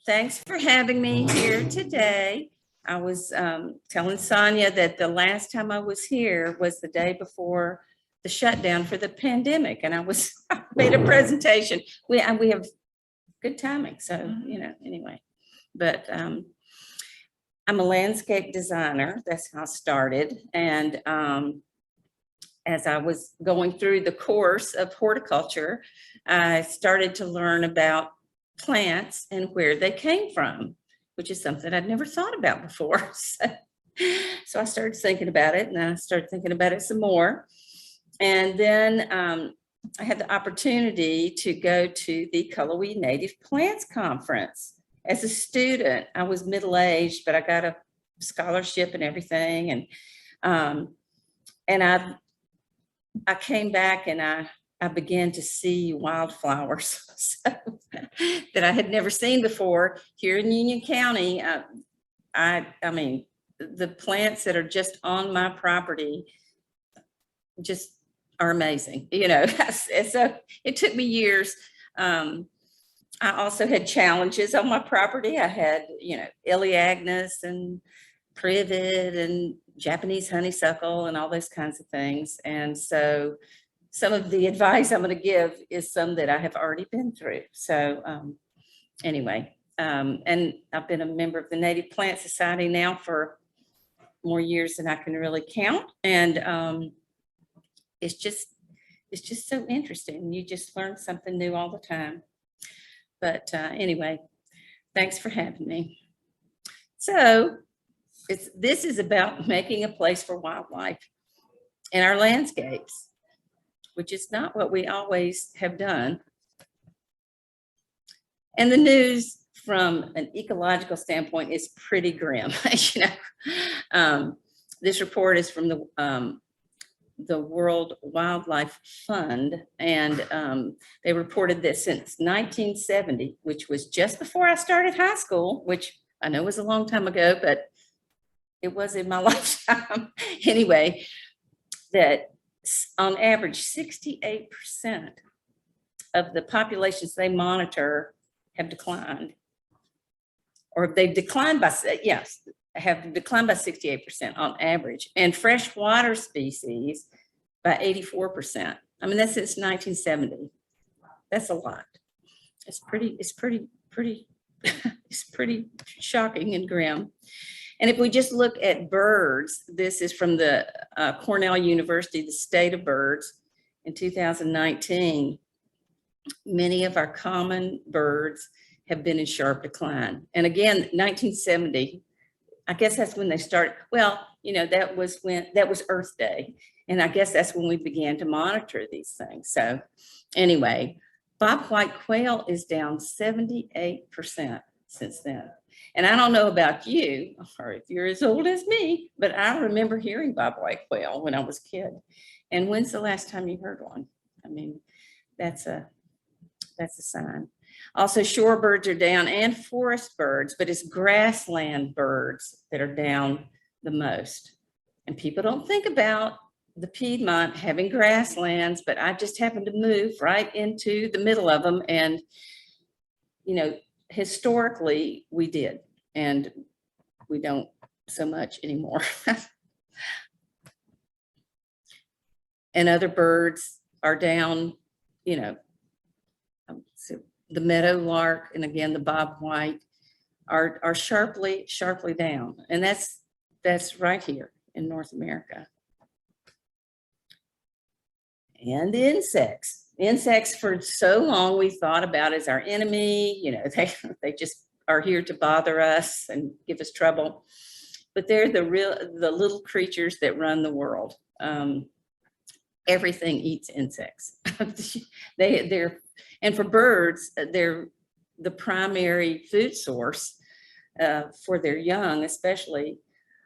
Thanks for having me here today. I was telling Sonia that the last time I was here was the day before the shutdown for the pandemic, and I made a presentation. We have good timing, so anyway. But I'm a landscape designer. That's how I started, and as I was going through the course of horticulture, I started to learn about plants and where they came from, which is something I'd never thought about before. So I started thinking about it, and I started thinking about it some more. And then I had the opportunity to go to the Cullowhee Native Plants Conference. As a student, I was middle-aged, but I got a scholarship and everything. And I came back and I began to see wildflowers that I had never seen before here in Union County. I mean, the plants that are just on my property just are amazing, So it took me years. I also had challenges on my property. I had, Elaeagnus and privet and Japanese honeysuckle and all those kinds of things. And so some of the advice I'm going to give is some that I have already been through. So anyway, and I've been a member of the Native Plant Society now for more years than I can really count. And it's just so interesting. You just learn something new all the time. But anyway, thanks for having me. So this is about making a place for wildlife in our landscapes, which is not what we always have done. And the news from an ecological standpoint is pretty grim. This report is from the World Wildlife Fund, and they reported that since 1970, which was just before I started high school, which I know was a long time ago, but it was in my lifetime anyway, that on average, 68% of the populations they monitor have declined, or they've declined by, yes, have declined by 68% on average, and freshwater species by 84%. I mean, that's since 1970. That's a lot. It's pretty shocking and grim. And if we just look at birds, this is from the Cornell University, the State of Birds in 2019. Many of our common birds have been in sharp decline. And again, 1970, I guess that's when they started. Well, that was Earth Day. And I guess that's when we began to monitor these things. So anyway, bobwhite quail is down 78% since then. And I don't know about you, or if you're as old as me, but I remember hearing bobwhite quail when I was a kid. And when's the last time you heard one? I mean, that's a sign. Also, shorebirds are down and forest birds, but it's grassland birds that are down the most. And people don't think about the Piedmont having grasslands, but I just happened to move right into the middle of them. And, historically we did, and we don't so much anymore. And other birds are down, so the meadowlark and again the bobwhite are sharply down, and that's right here in North America. And the insects for so long we thought about as our enemy. They just are here to bother us and give us trouble, but they're the little creatures that run the world. Everything eats insects. And for birds, they're the primary food source for their young, especially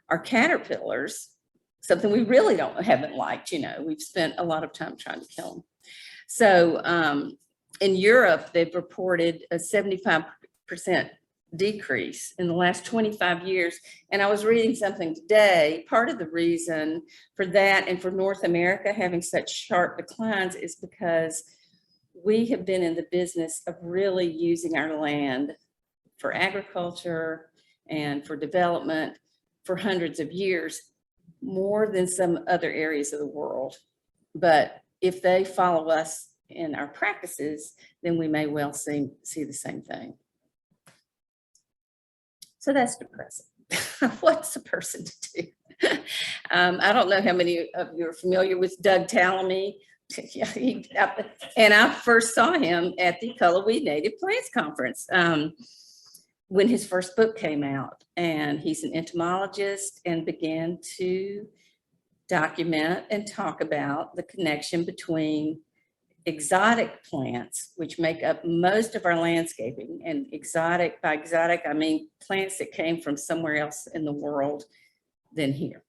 are caterpillars, something we really haven't liked. We've spent a lot of time trying to kill them. So in Europe, they've reported a 75% decrease in the last 25 years. And I was reading something today, part of the reason for that and for North America having such sharp declines is because we have been in the business of really using our land for agriculture and for development for hundreds of years, more than some other areas of the world. But if they follow us in our practices, then we may well see the same thing. So that's depressing. What's a person to do? I don't know how many of you are familiar with Doug Tallamy. And I first saw him at the Colorweed Native Plants Conference when his first book came out. And he's an entomologist and began to document and talk about the connection between exotic plants, which make up most of our landscaping. And exotic, by exotic, I mean plants that came from somewhere else in the world than here.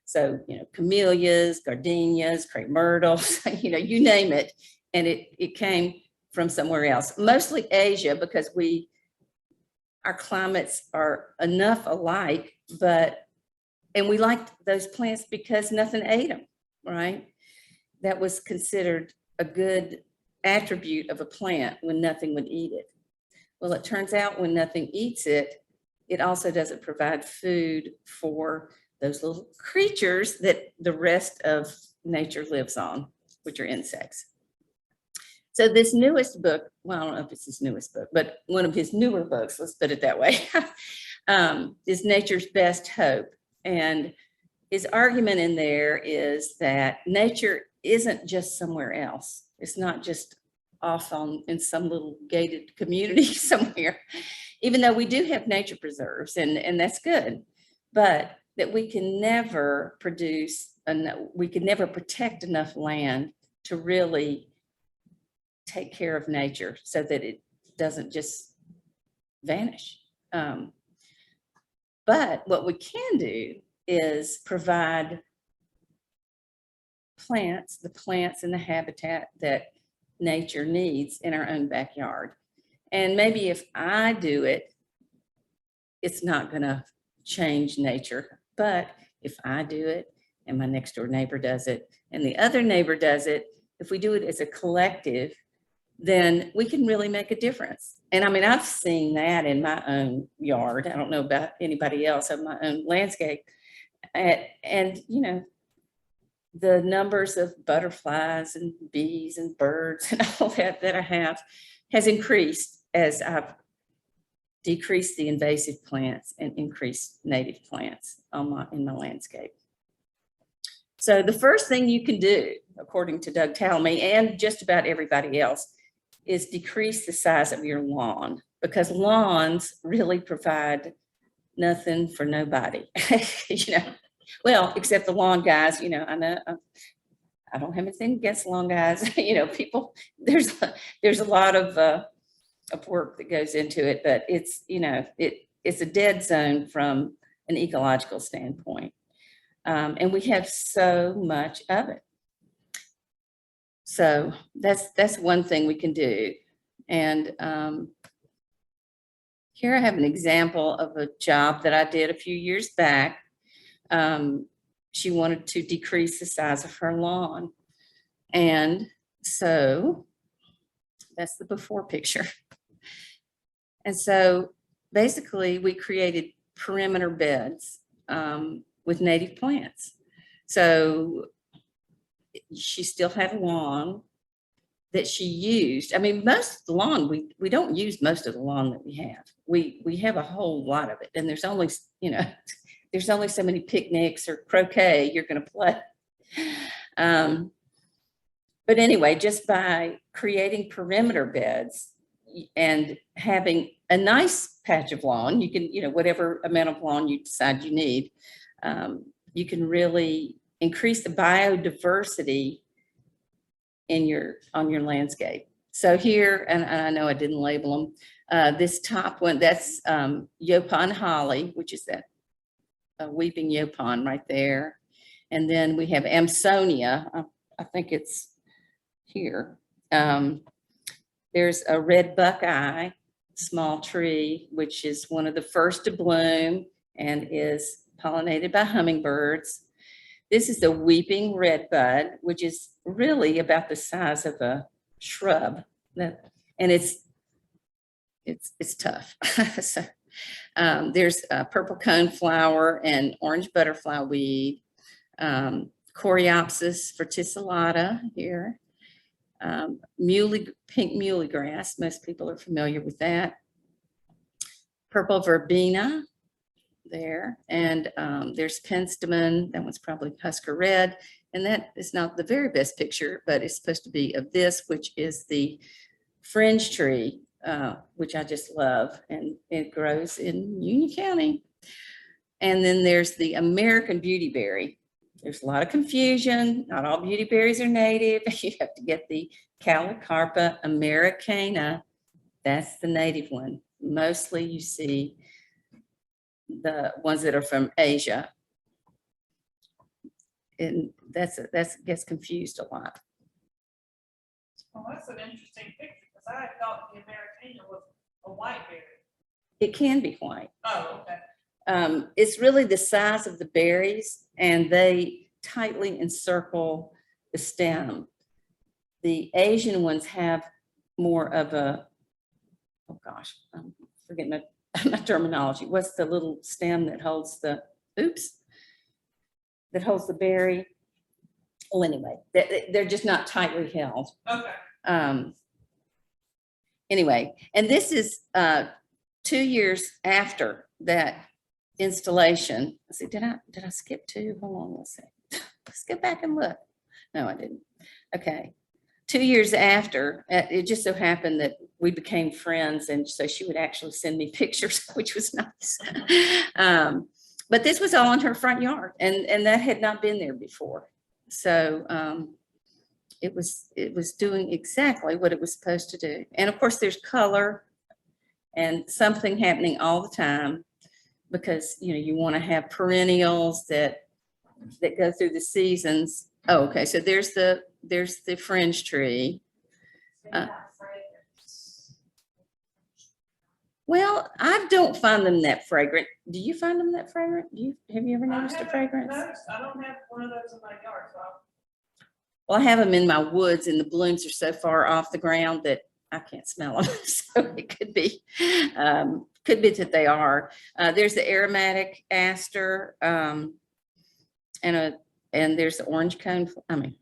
So, you know, camellias, gardenias, crepe myrtles, you know, you name it. And it came from somewhere else, mostly Asia, because our climates are enough alike, and we liked those plants because nothing ate them, right? That was considered a good attribute of a plant when nothing would eat it. Well, it turns out when nothing eats it, it also doesn't provide food for those little creatures that the rest of nature lives on, which are insects. So this newest book, well, I don't know if it's his newest book, but one of his newer books, let's put it that way, is Nature's Best Hope. And his argument in there is that nature isn't just somewhere else. It's not just off in some little gated community somewhere, even though we do have nature preserves, and that's good, but that we can never protect enough land to really take care of nature so that it doesn't just vanish. But what we can do is provide the plants and the habitat that nature needs in our own backyard. And maybe if I do it, it's not going to change nature. But if I do it and my next door neighbor does it and the other neighbor does it, if we do it as a collective, then we can really make a difference. And I mean, I've seen that in my own yard. I don't know about anybody else of my own landscape. And you know, the numbers of butterflies and bees and birds and all that I have has increased as I've decreased the invasive plants and increased native plants in my landscape. So the first thing you can do, according to Doug Tallamy and just about everybody else, is decrease the size of your lawn, because lawns really provide nothing for nobody. You know, well, except the lawn guys. You know, I know I don't have anything against lawn guys. You know, people, there's a lot of work that goes into it, but it's, you know, it's a dead zone from an ecological standpoint, and we have so much of it. So that's one thing we can do. And here I have an example of a job that I did a few years back. She wanted to decrease the size of her lawn. And so that's the before picture. And so basically we created perimeter beds with native plants. So she still had a lawn that she used. I mean, most of the lawn, we don't use most of the lawn that we have. We have a whole lot of it. And there's only, you know, there's only so many picnics or croquet you're going to play. But anyway, just by creating perimeter beds and having a nice patch of lawn, you can, you know, whatever amount of lawn you decide you need, you can really increase the biodiversity on your landscape. So here, and I know I didn't label them, this top one, that's Yopon Holly, which is that weeping Yopon right there. And then we have Amsonia, I think it's here. There's a red Buckeye, small tree, which is one of the first to bloom and is pollinated by hummingbirds. This is the weeping redbud, which is really about the size of a shrub. And it's it's tough. So there's a purple coneflower and orange butterfly weed, Coreopsis verticillata here, pink muley grass. Most people are familiar with that. Purple verbena there, and there's penstemon. That one's probably Husker red, and that is not the very best picture, but it's supposed to be of this, which is the Fringe Tree, which I just love, and it grows in Union County. And then there's the American beautyberry. There's a lot of confusion. Not all beautyberries are native. You have to get the Calicarpa americana. That's the native one. Mostly you see the ones that are from Asia. And that gets confused a lot. Well, that's an interesting picture, because I thought the Americana was a white berry. It can be white. Oh, okay. It's really the size of the berries, and they tightly encircle the stem. The Asian ones have more of a, oh gosh, I'm forgetting my terminology. What's the little stem that holds the, that holds the berry? Oh, anyway, they're just not tightly held. Okay. Anyway, and this is 2 years after that installation. Let's see, did I skip 2? Hold on, let's see. Let's get back and look. No, I didn't. Okay. 2 years after, it just so happened that we became friends, and so she would actually send me pictures, which was nice. But this was all in her front yard, and that had not been there before. So it was doing exactly what it was supposed to do. And of course, there's color and something happening all the time, because you want to have perennials that go through the seasons. Oh, okay. So there's the Fringe Tree. Well, I don't find them that fragrant. Do you find them that fragrant? Have you ever noticed a fragrance? I don't have one of those in my yard. So. Well, I have them in my woods, and the blooms are so far off the ground that I can't smell them. So it could be that they are. There's the Aromatic Aster, and there's the orange cone. I mean,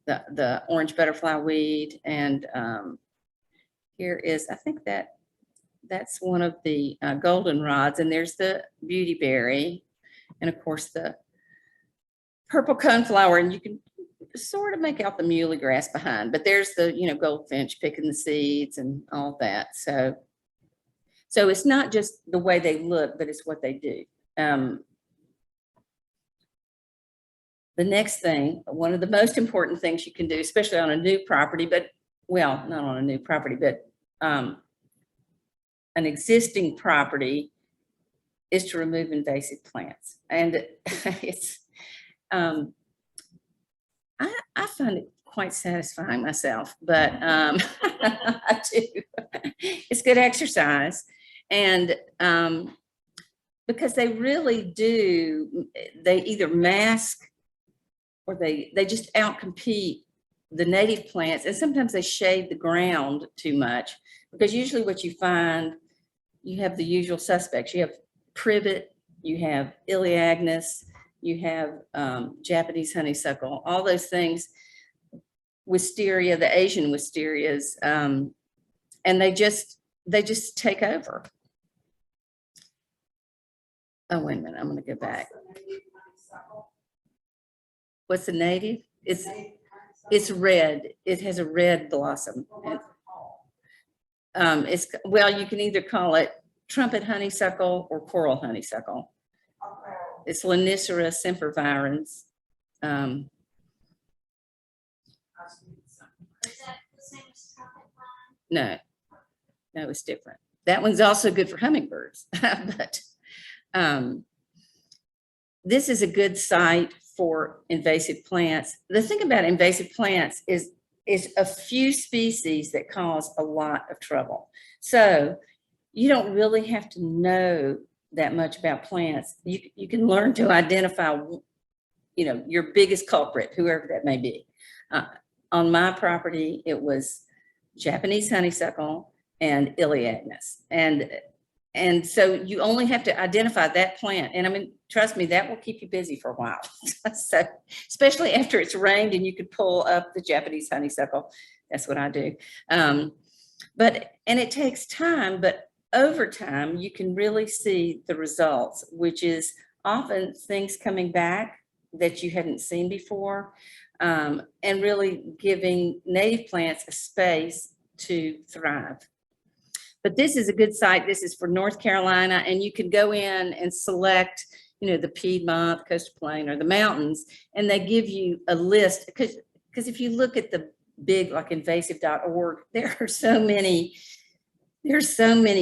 the orange butterfly weed, and here is, I think that's one of the goldenrods, and there's the beautyberry, and of course the purple coneflower, and you can sort of make out the muley grass behind, but there's the goldfinch picking the seeds and all that. So it's not just the way they look, but it's what they do. The next thing, one of the most important things you can do, especially on a new property, but well, not on a new property, but an existing property, is to remove invasive plants. And it's I find it quite satisfying myself, but I do. It's good exercise, and because they really do, they either mask or they just outcompete the native plants, and sometimes they shade the ground too much, because usually what you find, you have the usual suspects. You have privet, you have Iliagnus, you have Japanese honeysuckle, all those things, wisteria, the Asian wisterias, and they just take over. Oh, wait a minute, I'm going to go back. What's the native? It's red. It has a red blossom. Well, you can either call it trumpet honeysuckle or coral honeysuckle. It's Lonicera sempervirens. Is that the same as trumpet vine? No, it's different. That one's also good for hummingbirds, but this is a good site for invasive plants. The thing about invasive plants is a few species that cause a lot of trouble. So you don't really have to know that much about plants. You can learn to identify, your biggest culprit, whoever that may be. On my property, it was Japanese honeysuckle and Iliagnus. And so you only have to identify that plant. And I mean, trust me, that will keep you busy for a while. So, especially after it's rained and you could pull up the Japanese honeysuckle. That's what I do. And it takes time, but over time, you can really see the results, which is often things coming back that you hadn't seen before, and really giving native plants a space to thrive. But this is a good site. This is for North Carolina, and you can go in and select, the Piedmont, Coastal Plain, or the mountains, and they give you a list. Because if you look at the big, like invasive.org, there's so many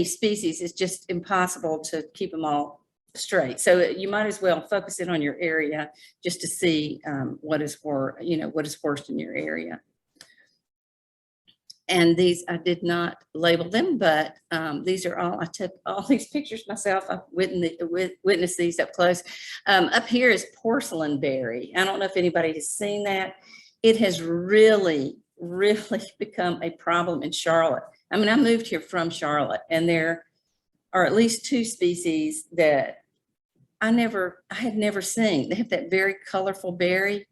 species. It's just impossible to keep them all straight. So you might as well focus in on your area just to see what is worst in your area. And these, I did not label them, but these are all, I took all these pictures myself. I've witnessed these up close. Up here is Porcelain Berry. I don't know if anybody has seen that. It has really, really become a problem in Charlotte. I mean, I moved here from Charlotte, and there are at least 2 species that I had never seen. They have that very colorful berry.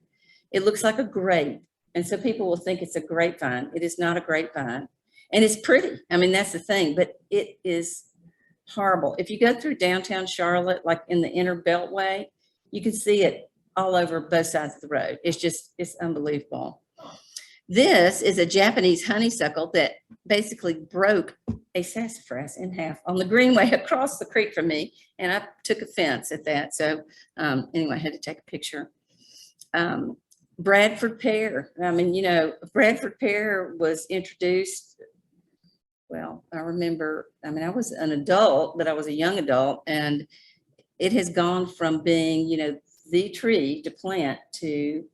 It looks like a grape. And so people will think it's a grapevine. It is not a grapevine. And it's pretty. I mean, that's the thing, but it is horrible. If you go through downtown Charlotte, like in the inner beltway, you can see it all over both sides of the road. It's unbelievable. This is a Japanese honeysuckle that basically broke a sassafras in half on the greenway across the creek from me. And I took offense at that. So anyway, I had to take a picture. Bradford Pear. I mean, Bradford Pear was introduced, well, I remember, I mean, I was an adult, but I was a young adult, and it has gone from being, the tree to plant to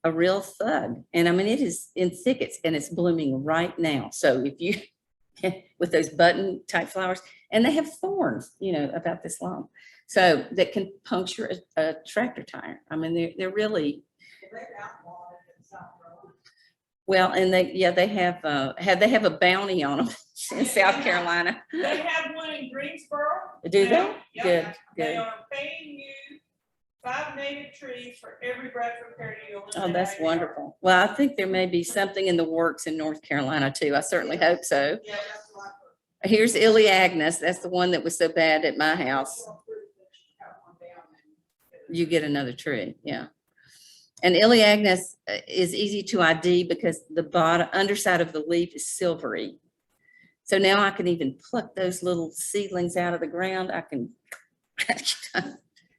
a real thug. And I mean, it is in thickets and it's blooming right now. So if you, with those button type flowers, and they have thorns, about this long, so that can puncture a tractor tire. I mean, they're really, well, and they have a bounty on them in South Carolina. They have one in Greensboro. Do they? Yep. Good. They are paying you 5 native trees for every Bradford Pear you. Oh, that's wonderful. Well, I think there may be something in the works in North Carolina too. I certainly hope so. Yeah, that's what I heard. Here's Iliagnus. That's the one that was so bad at my house. You get another tree. Yeah. And Iliagnus is easy to ID because the underside of the leaf is silvery. So now I can even pluck those little seedlings out of the ground. I can,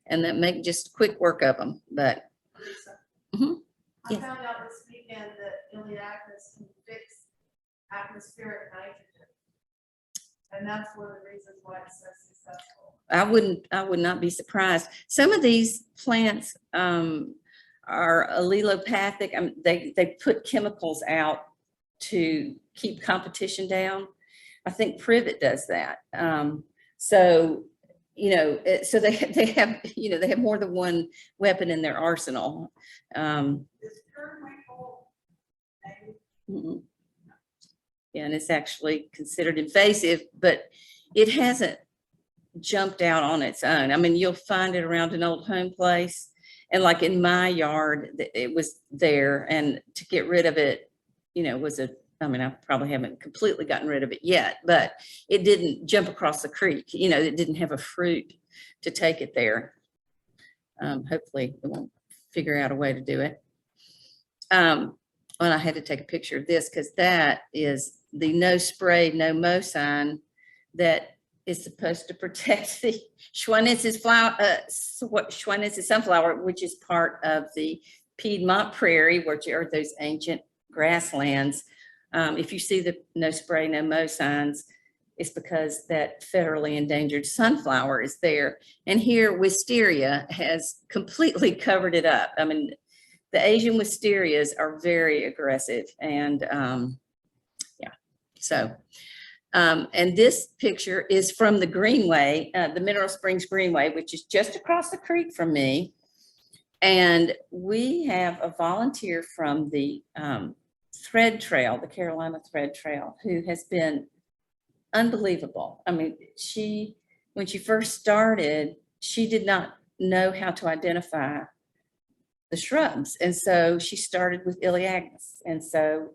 and that make just quick work of them. But I found out this weekend that Iliagnus can fix atmospheric nitrogen. And that's one of the reasons why it's so successful. I would not be surprised. Some of these plants are allelopathic. They put chemicals out to keep competition down. I think privet does that. So they have more than one weapon in their arsenal. Yeah, and it's actually considered invasive, but it hasn't jumped out on its own. I mean, you'll find it around an old home place. And like in my yard, it was there, and to get rid of it, I probably haven't completely gotten rid of it yet, but it didn't jump across the creek. It didn't have a fruit to take it there. Hopefully it won't figure out a way to do it. Well, I had to take a picture of this because that is the no spray, no mow sign that is supposed to protect the Schwannensis sunflower, which is part of the Piedmont Prairie, which are those ancient grasslands. If you see the no spray, no mow signs, it's because that federally endangered sunflower is there. And here wisteria has completely covered it up. I mean, the Asian wisterias are very aggressive, and and this picture is from the Greenway, the Mineral Springs Greenway, which is just across the creek from me. And we have a volunteer from the Thread Trail, the Carolina Thread Trail, who has been unbelievable. I mean, when she first started, she did not know how to identify the shrubs. And so she started with Iliagnus. And so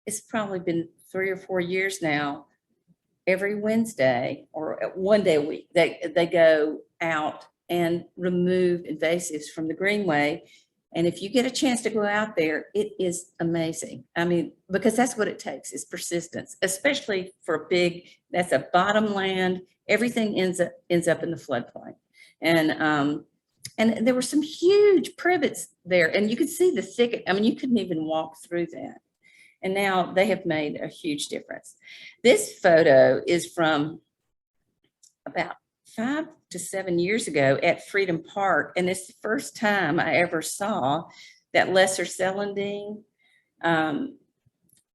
it's probably been 3 or 4 years now. Every Wednesday or 1 day a week, they go out and remove invasives from the greenway. And if you get a chance to go out there, it is amazing. I mean, because that's what it takes is persistence, especially for that's a bottomland. Everything ends up in the floodplain. And there were some huge privets there, and you could see the thicket. I mean, you couldn't even walk through that. And now they have made a huge difference. This photo is from about 5 to 7 years ago at Freedom Park. And it's the first time I ever saw that lesser celandine,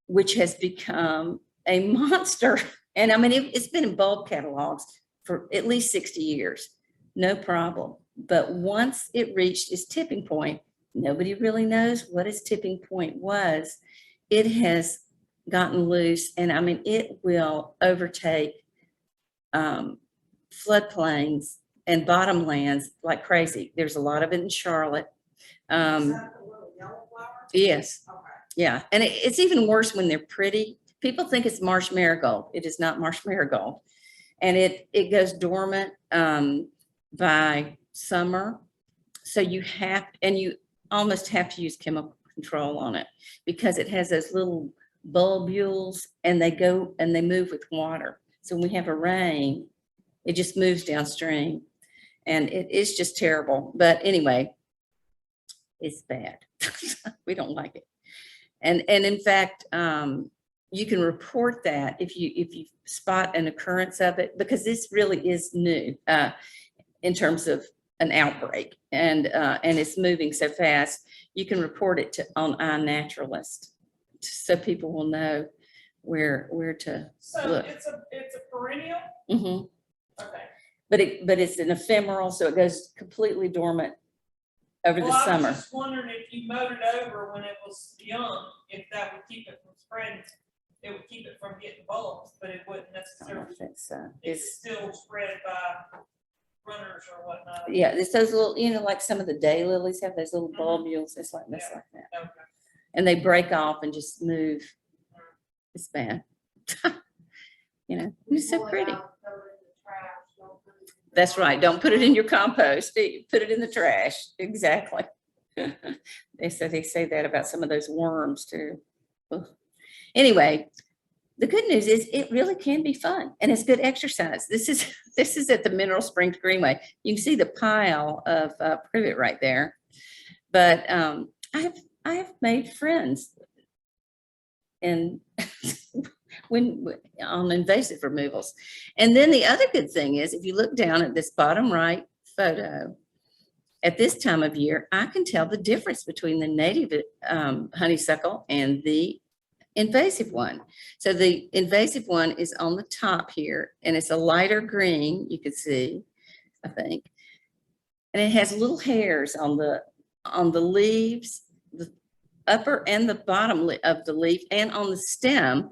which has become a monster. And I mean, it's been in bulb catalogs for at least 60 years, no problem. But once it reached its tipping point, nobody really knows what its tipping point was. It has gotten loose, and I mean, it will overtake floodplains and bottomlands like crazy. There's a lot of it in Charlotte. Is that the little yellow flower? Yes, Okay. yeah, and it's even worse when they're pretty. People think it's marsh marigold. It is not marsh marigold, and it goes dormant by summer. So you almost have to use chemical control on it because it has those little bulbules, and they move with water. So when we have a rain, it just moves downstream, and it is just terrible. But anyway, it's bad. We don't like it. And in fact, you can report that if you spot an occurrence of it, because this really is new in terms of an outbreak, and it's moving so fast. You can report it on iNaturalist, so people will know where to So look. it's a perennial? Mm-hmm. Okay. But it's an ephemeral, so it goes completely dormant over the I summer. was just wondering if you mowed it over when it was young, if that would keep it from spreading. It would keep it from getting bulbs, but it wouldn't I necessarily. don't think so. It's still spread by runners or whatnot. Yeah, it's those little, like some of the daylilies have those little bulbules. It's like this, Yeah. like that. Okay. And they break off and just move. It's bad. It's so Pull it pretty. out, throw it in the trash, don't put it in the That's right. Don't put it in your garbage. compost. Put it in the trash. Exactly. They say that about some of those worms too. Ugh. Anyway, the good news is it really can be fun, and it's good exercise. This is at the Mineral Springs Greenway. You can see the pile of privet right there. But I have made friends and on invasive removals. And then the other good thing is, if you look down at this bottom right photo, at this time of year, I can tell the difference between the native honeysuckle and the invasive one. So the invasive one is on the top here, and it's a lighter green, you could see, I think. And it has little hairs on the leaves, the upper and the bottom of the leaf, and on the stem.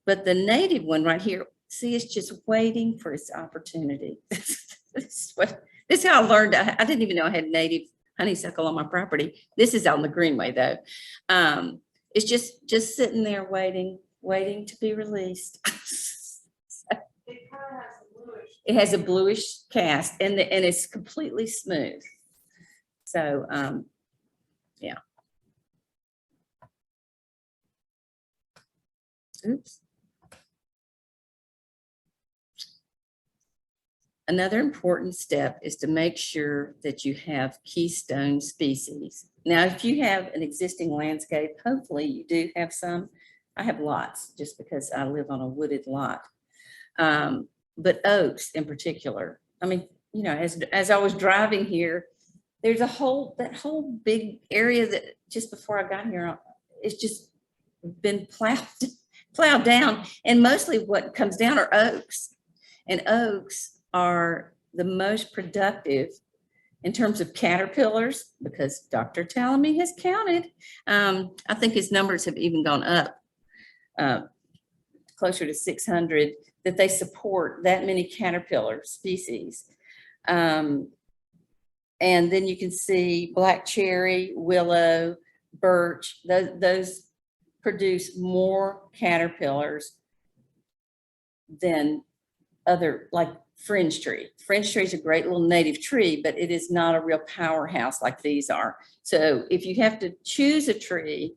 But the native one right here, see, it's just waiting for its opportunity. This is how I learned. I didn't even know I had native honeysuckle on my property. This is on the greenway though. It's just sitting there waiting to be released. It kind of has a bluish. It has a bluish cast, and it's completely smooth. So yeah. Oops. Another important step is to make sure that you have keystone species. Now, if you have an existing landscape, hopefully you do have some. I have lots just because I live on a wooded lot. But oaks in particular, I mean, as I was driving here, there's that whole big area that just before I got here, it's just been plowed down, and mostly what comes down are oaks, and oaks are the most productive in terms of caterpillars, because Dr. Talamy has counted. I think his numbers have even gone up closer to 600, that they support that many caterpillar species. And then you can see black cherry, willow, birch, those produce more caterpillars than other, like fringe tree. Fringe tree is a great little native tree, but it is not a real powerhouse like these are. So if you have to choose a tree,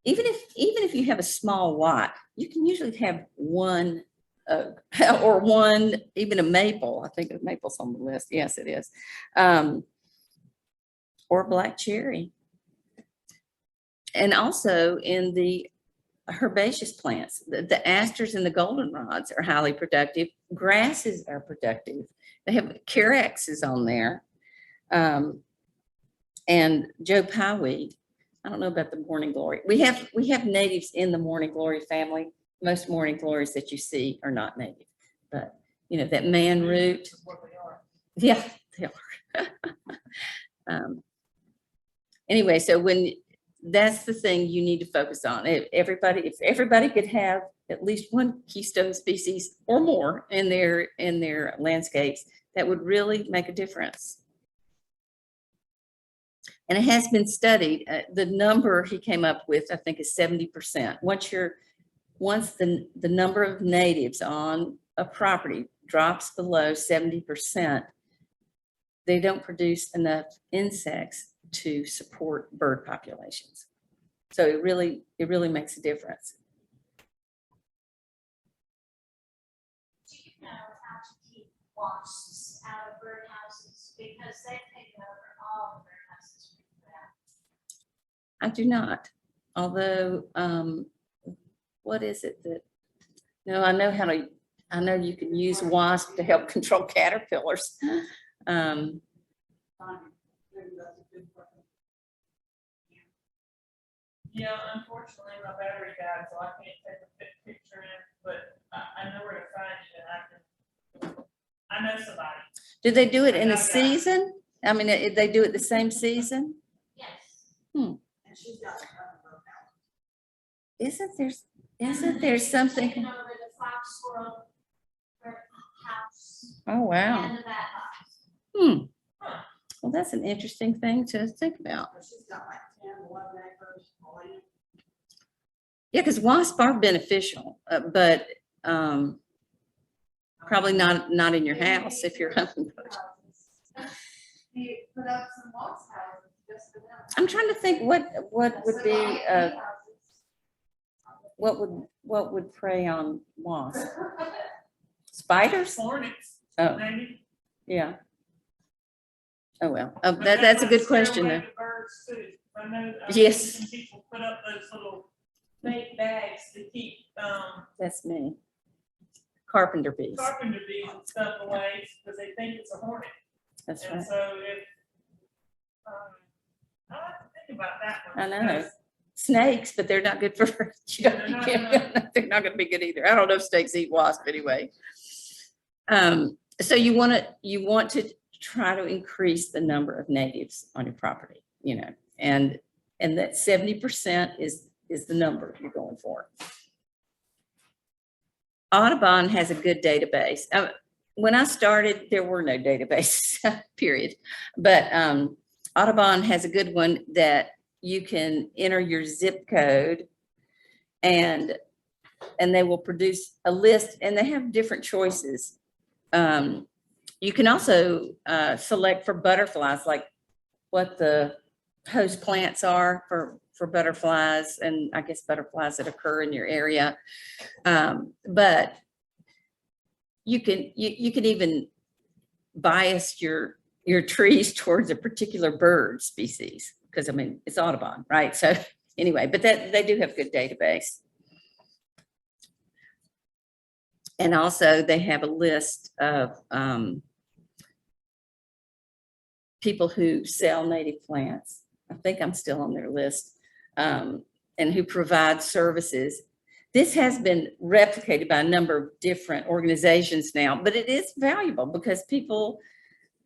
even if you have a small lot, you can usually have one or one, even a maple. I think a maple's on the list. Yes, it is. Or black cherry. And also in the herbaceous plants, the asters and the goldenrods are highly productive. Grasses are productive. They have Carex on there. And Joe Pyeweed. I don't know about the morning glory. We have natives in the morning glory family. Most morning glories that you see are not native, but you know, that man root. Yeah, they are. Anyway, so that's the thing you need to focus on. If everybody could have at least one keystone species or more in their landscapes, that would really make a difference. And it has been studied. The number he came up with, I think, is 70%. Once the number of natives on a property drops below 70%, they don't produce enough insects to support bird populations. So it really makes a difference. Do you know how to keep wasps out of birdhouses? Because they've taken over all the birdhouses we've put out. I do not, although, what is it that, no, I know you can use wasp to help control caterpillars. Yeah, unfortunately, my battery died, so I can't take a picture in, but I know where to find it, and I know somebody. Do they do it in a season? I mean, they do it the same season? Yes. And she's got Isn't there something? Taken over the fox squirrel house Oh, wow. and the bat box. Well, that's an interesting thing to think about. she's got like 10, 11 acres. Yeah, because wasps are beneficial, but probably not in your house if you're hunting birds. He put up some wasp houses just for them. I'm trying to think what would be what would prey on wasps? Spiders? Hornets, Oh, maybe. yeah. Oh, well, But that's a might good scare question away though. the birds too. I know. Yes. Some people put up those little fake bags to keep, That's me. Carpenter bees. carpenter bees and stuff away, because they think it's a hornet. That's And right. so if, I like to think about that one. I know. because Snakes, but they're not good for, They're not they're not gonna be good either. I don't know if snakes eat wasps anyway. So you want to try to increase the number of natives on your property, you know, and that 70% is the number you're going for. Audubon has a good database. When I started, there were no databases, period. But Audubon has a good one that you can enter your zip code and they will produce a list, and they have different choices. You can also select for butterflies, like what the host plants are for butterflies, and I guess butterflies that occur in your area. But you can even bias your trees towards a particular bird species, because I mean, it's Audubon, right? So anyway, but they do have good database. And also they have a list of people who sell native plants. I think I'm still on their list, and who provide services. This has been replicated by a number of different organizations now, but it is valuable because people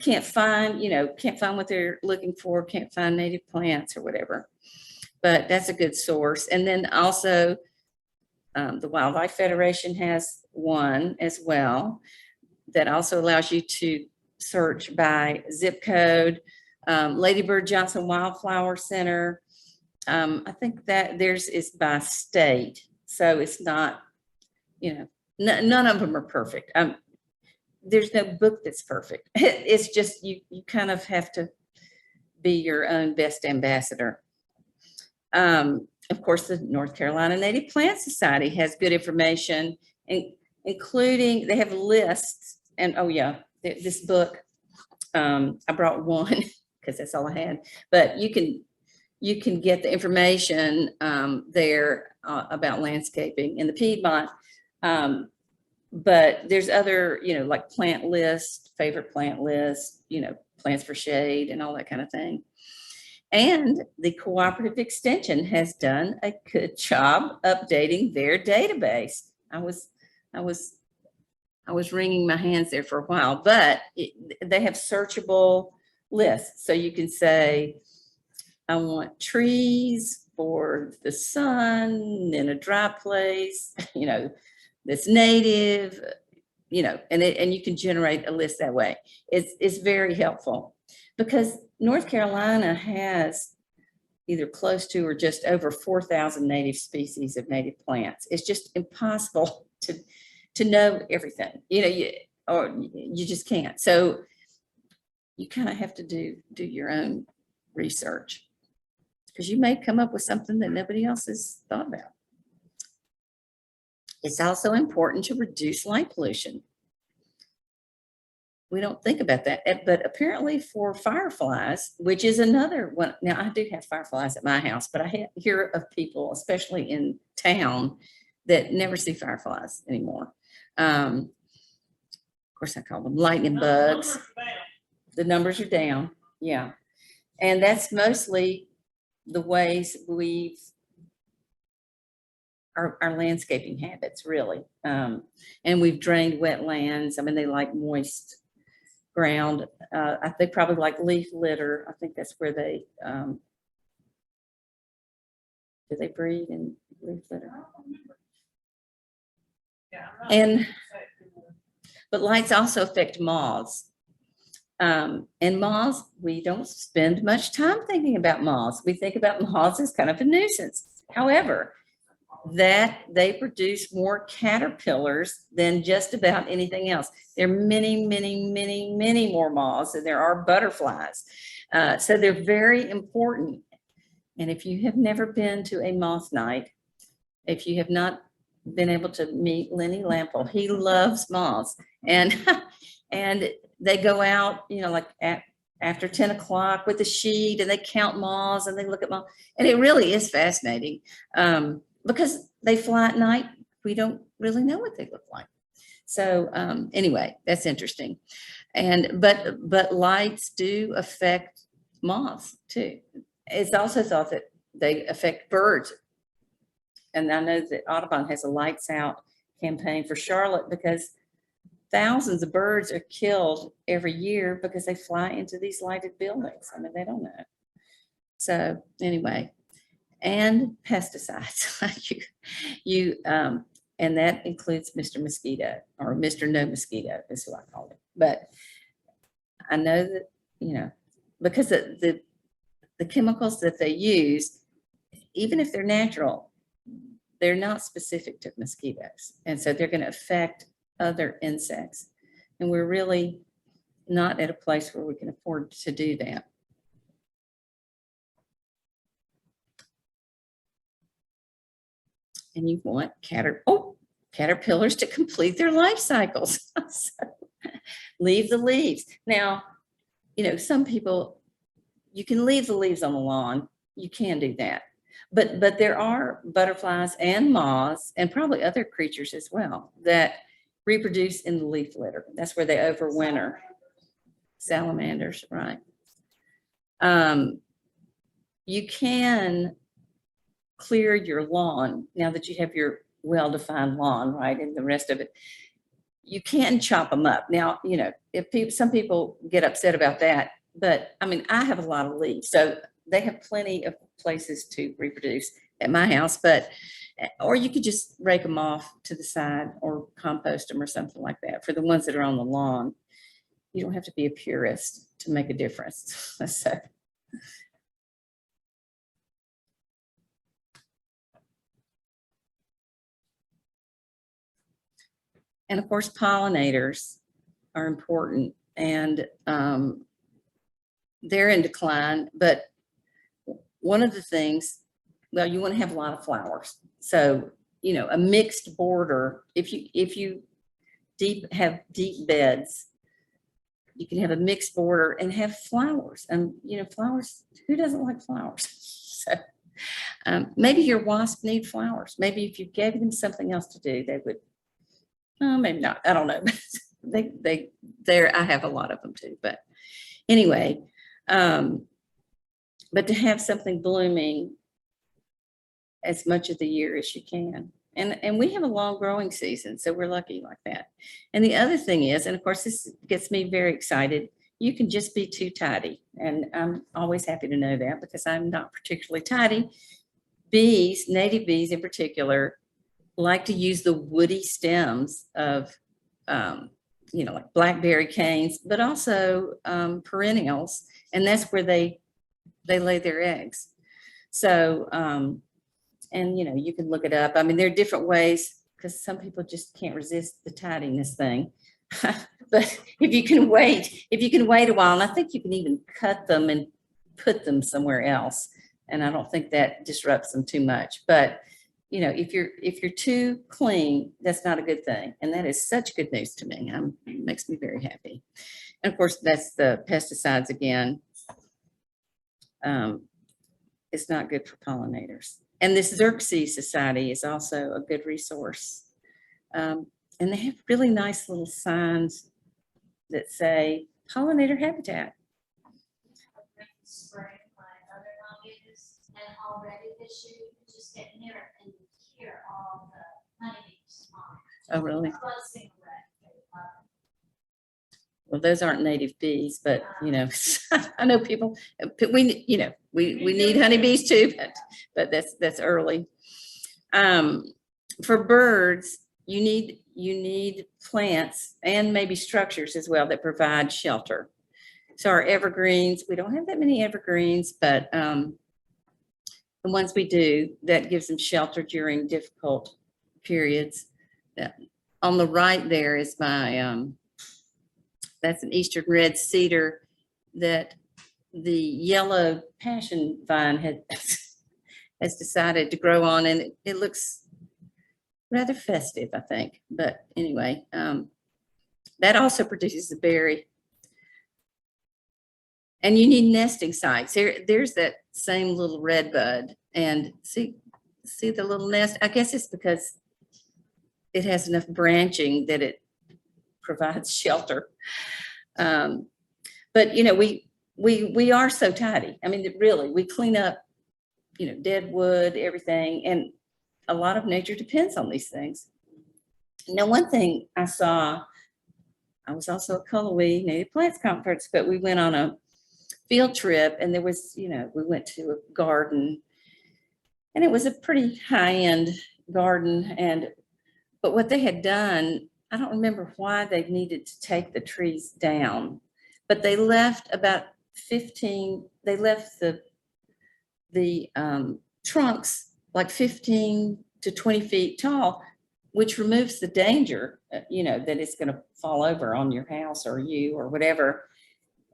can't find what they're looking for, can't find native plants or whatever. But that's a good source. And then also The Wildlife Federation has one as well that also allows you to search by zip code. Lady Bird Johnson Wildflower Center. I think that theirs is by state. So it's not, you know, none of them are perfect. There's no book that's perfect. It's just, you kind of have to be your own best ambassador. Of course, the North Carolina Native Plant Society has good information, including, they have lists. And oh yeah, this book, I brought one because that's all I had, but you can get the information there about landscaping in the Piedmont. But there's other, you know, like plant list, favorite plant list, you know, plants for shade and all that kind of thing. And the Cooperative Extension has done a good job updating their database. I was wringing my hands there for a while, but they have searchable lists. So you can say, I want trees for the sun in a dry place, you know, that's native, you know, and you can generate a list that way. It's very helpful because North Carolina has either close to or just over 4,000 native species of native plants. It's just impossible to know everything, you know, you just can't. So you kind of have to do your own research because you may come up with something that nobody else has thought about. It's also important to reduce light pollution. We don't think about that, but apparently for fireflies, which is another one. Now I do have fireflies at my house, but I hear of people, especially in town, that never see fireflies anymore. Of course, I call them lightning bugs. The numbers are down, yeah. And that's mostly the ways our landscaping habits, really. And we've drained wetlands. I mean, they like moist ground. They probably like leaf litter. I think that's where they, do they breed in leaf litter? Yeah, But lights also affect moths. And moths, we don't spend much time thinking about moths. We think about moths as kind of a nuisance. However, that they produce more caterpillars than just about anything else. There are many, many, many, many more moths than there are butterflies. So they're very important. And if you have never been to a moth night, if you have not been able to meet Lenny Lample, he loves moths. And they go out, you know, like after 10 o'clock with a sheet and they count moths and they look at moths. And it really is fascinating. Because they fly at night, we don't really know what they look like. So anyway, that's interesting. And but lights do affect moths too. It's also thought that they affect birds. And I know that Audubon has a lights out campaign for Charlotte because thousands of birds are killed every year because they fly into these lighted buildings. I mean, they don't know. So anyway. And pesticides, and that includes Mr. Mosquito or Mr. No Mosquito is who I call it. But I know that, you know, because the chemicals that they use, even if they're natural, they're not specific to mosquitoes. And so they're going to affect other insects. And we're really not at a place where we can afford to do that. And you want caterpillars to complete their life cycles. So, leave the leaves. Now, you know, some people, you can leave the leaves on the lawn. You can do that. But there are butterflies and moths and probably other creatures as well that reproduce in the leaf litter. That's where they overwinter. Salamanders, right. You can clear your lawn now that you have your well-defined lawn, right, and the rest of it. You can chop them up. Now, you know, some people get upset about that, but I mean, I have a lot of leaves, so they have plenty of places to reproduce. at my house, but, or you could just rake them off to the side or compost them or something like that. For the ones that are on the lawn, you don't have to be a purist to make a difference. So. And of course, pollinators are important, and they're in decline. But one of the things, well, you want to have a lot of flowers. So, you know, a mixed border, if you have deep beds, you can have a mixed border and have flowers. And, you know, flowers, who doesn't like flowers? So maybe your wasp need flowers. Maybe if you gave them something else to do, they would. Maybe not. I don't know. I have a lot of them too. But anyway, but to have something blooming as much of the year as you can. And we have a long growing season, so we're lucky like that. And the other thing is, and of course this gets me very excited, you can just be too tidy. And I'm always happy to know that because I'm not particularly tidy. Bees, native bees in particular, like to use the woody stems of, you know, like blackberry canes, but also perennials. And that's where they lay their eggs. So, and, you know, you can look it up. I mean, there are different ways because some people just can't resist the tidiness thing. But if you can wait a while, and I think you can even cut them and put them somewhere else. And I don't think that disrupts them too much. But, you know, if you're too clean, that's not a good thing. And that is such good news to me. It makes me very happy. And of course, that's the pesticides again. It's not good for pollinators. And this Xerxes Society is also a good resource. And they have really nice little signs that say pollinator habitat. Spring, my mother-in-law uses, and already this year you can just get near it and hear all the honeybees on it. Oh, really? Buzzing away. They love it. Well, those aren't native bees, but you know, I know people, we need honeybees too, but that's early. For birds, you need plants and maybe structures as well that provide shelter. So our evergreens, we don't have that many evergreens, but the ones we do, that gives them shelter during difficult periods. On the right there is my, that's an eastern red cedar that the yellow passion vine has decided to grow on, and it looks rather festive, I think. But anyway, that also produces a berry. And you need nesting sites. There's that same little red bud, and see the little nest. I guess it's because it has enough branching that it provides shelter. But you know, we are so tidy. I mean, really, we clean up, you know, dead wood, everything, and a lot of nature depends on these things. Now, one thing I saw, I was also at Cullowhee Native Plants Conference, but we went on a field trip, and there was, you know, we went to a garden, and it was a pretty high-end garden, but what they had done, I don't remember why they needed to take the trees down, but they left about 15, they left the trunks like 15 to 20 feet tall, which removes the danger, you know, that it's going to fall over on your house or you or whatever.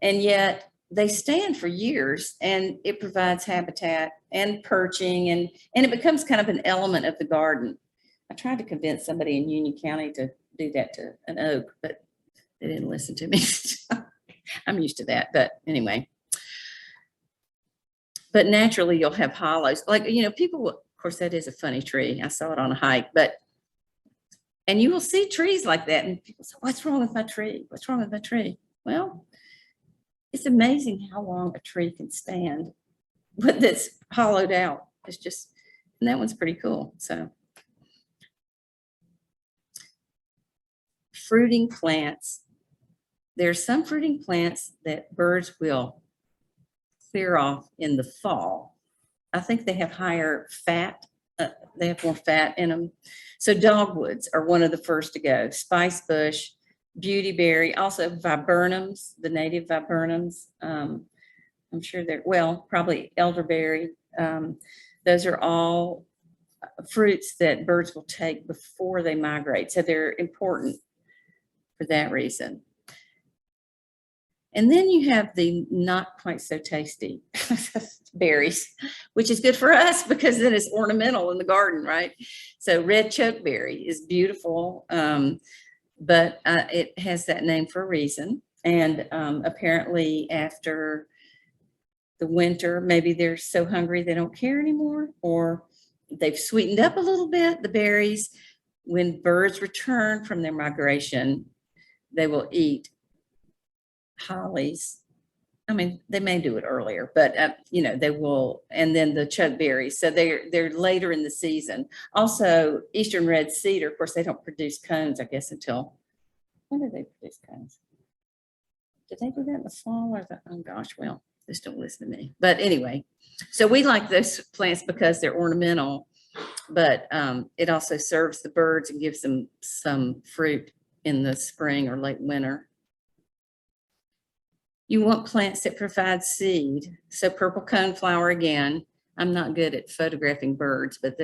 And yet they stand for years, and it provides habitat and perching, and it becomes kind of an element of the garden. I tried to convince somebody in Union County to do that to an oak, but they didn't listen to me. I'm used to that, but anyway. But naturally you'll have hollows. Like, you know, people, of course, that is a funny tree. I saw it on a hike, and you will see trees like that, and people say, what's wrong with my tree? What's wrong with my tree? Well, it's amazing how long a tree can stand, but that's hollowed out. It's just, and that one's pretty cool. So fruiting plants. There are some fruiting plants that birds will clear off in the fall. I think they have higher fat. They have more fat in them. So dogwoods are one of the first to go. Spice bush, beautyberry, also viburnums, the native viburnums. I'm sure they're, well, probably elderberry. Those are all fruits that birds will take before they migrate. So they're important for that reason. And then you have the not quite so tasty berries, which is good for us because then it's ornamental in the garden, right? So red chokeberry is beautiful, but it has that name for a reason. And apparently after the winter, maybe they're so hungry they don't care anymore, or they've sweetened up a little bit, the berries. When birds return from their migration, they will eat hollies. I mean, they may do it earlier, but you know, they will, and then the chokeberries. So they're later in the season. Also, eastern red cedar, of course, they don't produce cones, I guess, until, when do they produce cones? Did they do that in the fall or the, oh gosh, well, just don't listen to me. But anyway, so we like those plants because they're ornamental, but it also serves the birds and gives them some fruit in the spring or late winter. You want plants that provide seed. So purple coneflower again. I'm not good at photographing birds, but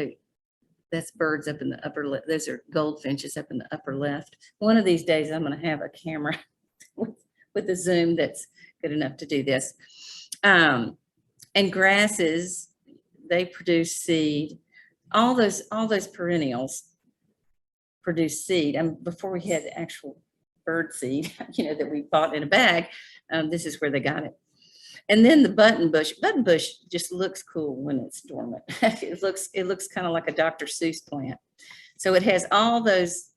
that's birds up in the upper left. Those are goldfinches up in the upper left. One of these days I'm going to have a camera with a zoom that's good enough to do this. And grasses, they produce seed. All those perennials produce seed. And before we had actual bird seed, you know, that we bought in a bag, this is where they got it. And then the button bush just looks cool when it's dormant. It looks kind of like a Dr. Seuss plant. So it has all those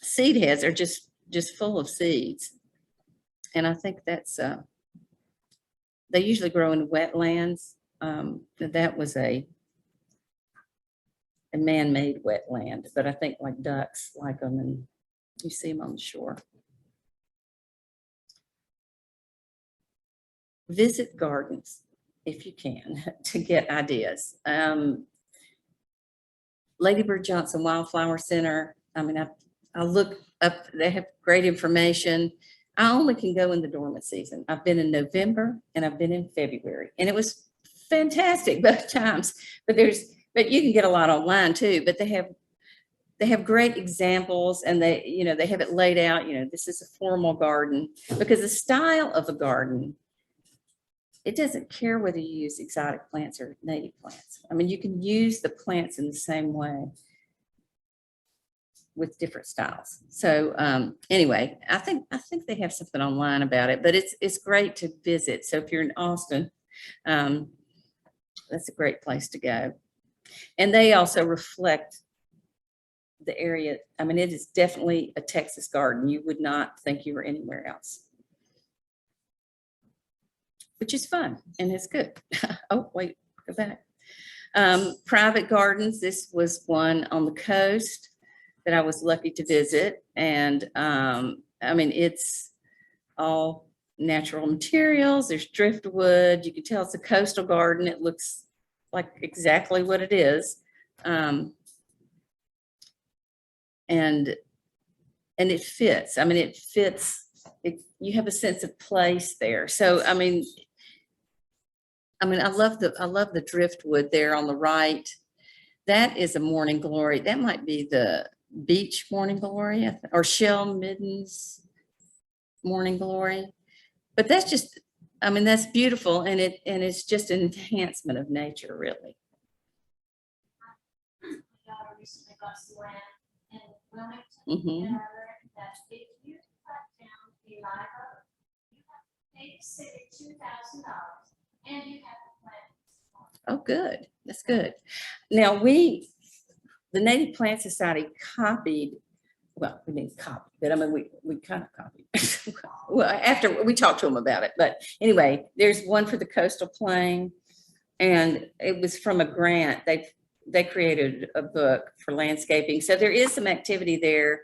seed heads are just full of seeds. And I think that's, they usually grow in wetlands. That was a man-made wetland, but I think like ducks like them and you see them on the shore. Visit gardens if you can to get ideas. Lady Bird Johnson Wildflower Center. I mean, I look up, they have great information. I only can go in the dormant season. I've been in November and I've been in February, and it was fantastic both times. But you can get a lot online too, but they have great examples, and they have it laid out, this is a formal garden, because the style of a garden, it doesn't care whether you use exotic plants or native plants. I mean, you can use the plants in the same way with different styles. So anyway, I think they have something online about it, but it's great to visit. So if you're in Austin, that's a great place to go. And they also reflect the area. I mean, it is definitely a Texas garden. You would not think you were anywhere else, which is fun and it's good. Oh, wait, go back. Private gardens. This was one on the coast that I was lucky to visit. And I mean, it's all natural materials. There's driftwood. You can tell it's a coastal garden. It looks like exactly what it is. And it fits. I mean, it fits. You have a sense of place there. So, I mean, I love the driftwood there on the right. That is a morning glory. That might be the beach morning glory, or shell middens morning glory. But that's just, I mean, that's beautiful, and it's just an enhancement of nature, really. My daughter recently got some land in Wilmington, Mm-hmm. and I learned that if you cut down a live oak, you have to pay the city $2,000, and you have to plant. Oh, good. That's good. Now the Native Plant Society copied, well, we didn't copy, but I mean, we kind of copied. Well, after we talked to them about it, but anyway, there's one for the coastal plain, and it was from a grant. They created a book for landscaping. So there is some activity there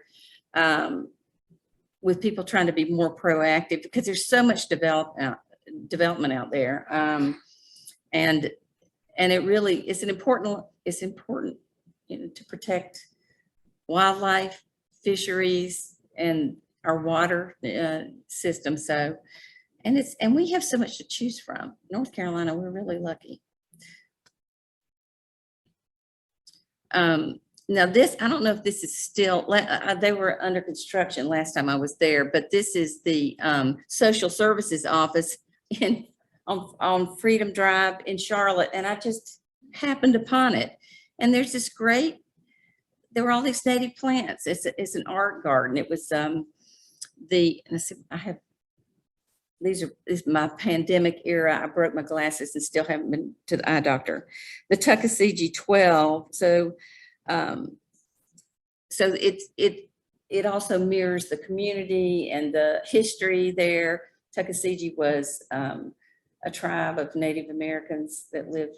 with people trying to be more proactive, because there's so much development out there. And it really is important, to protect wildlife, fisheries, and our water system. So, and we have so much to choose from. North Carolina, we're really lucky. Now this, I don't know if this is still, they were under construction last time I was there, but this is the social services office on Freedom Drive in Charlotte. And I just happened upon it. And there's this great, there were all these native plants. It's an art garden. It was this is my pandemic era. I broke my glasses and still haven't been to the eye doctor. The Tuckasegee 12. So it also mirrors the community and the history there. Tuckasegee was a tribe of Native Americans that lived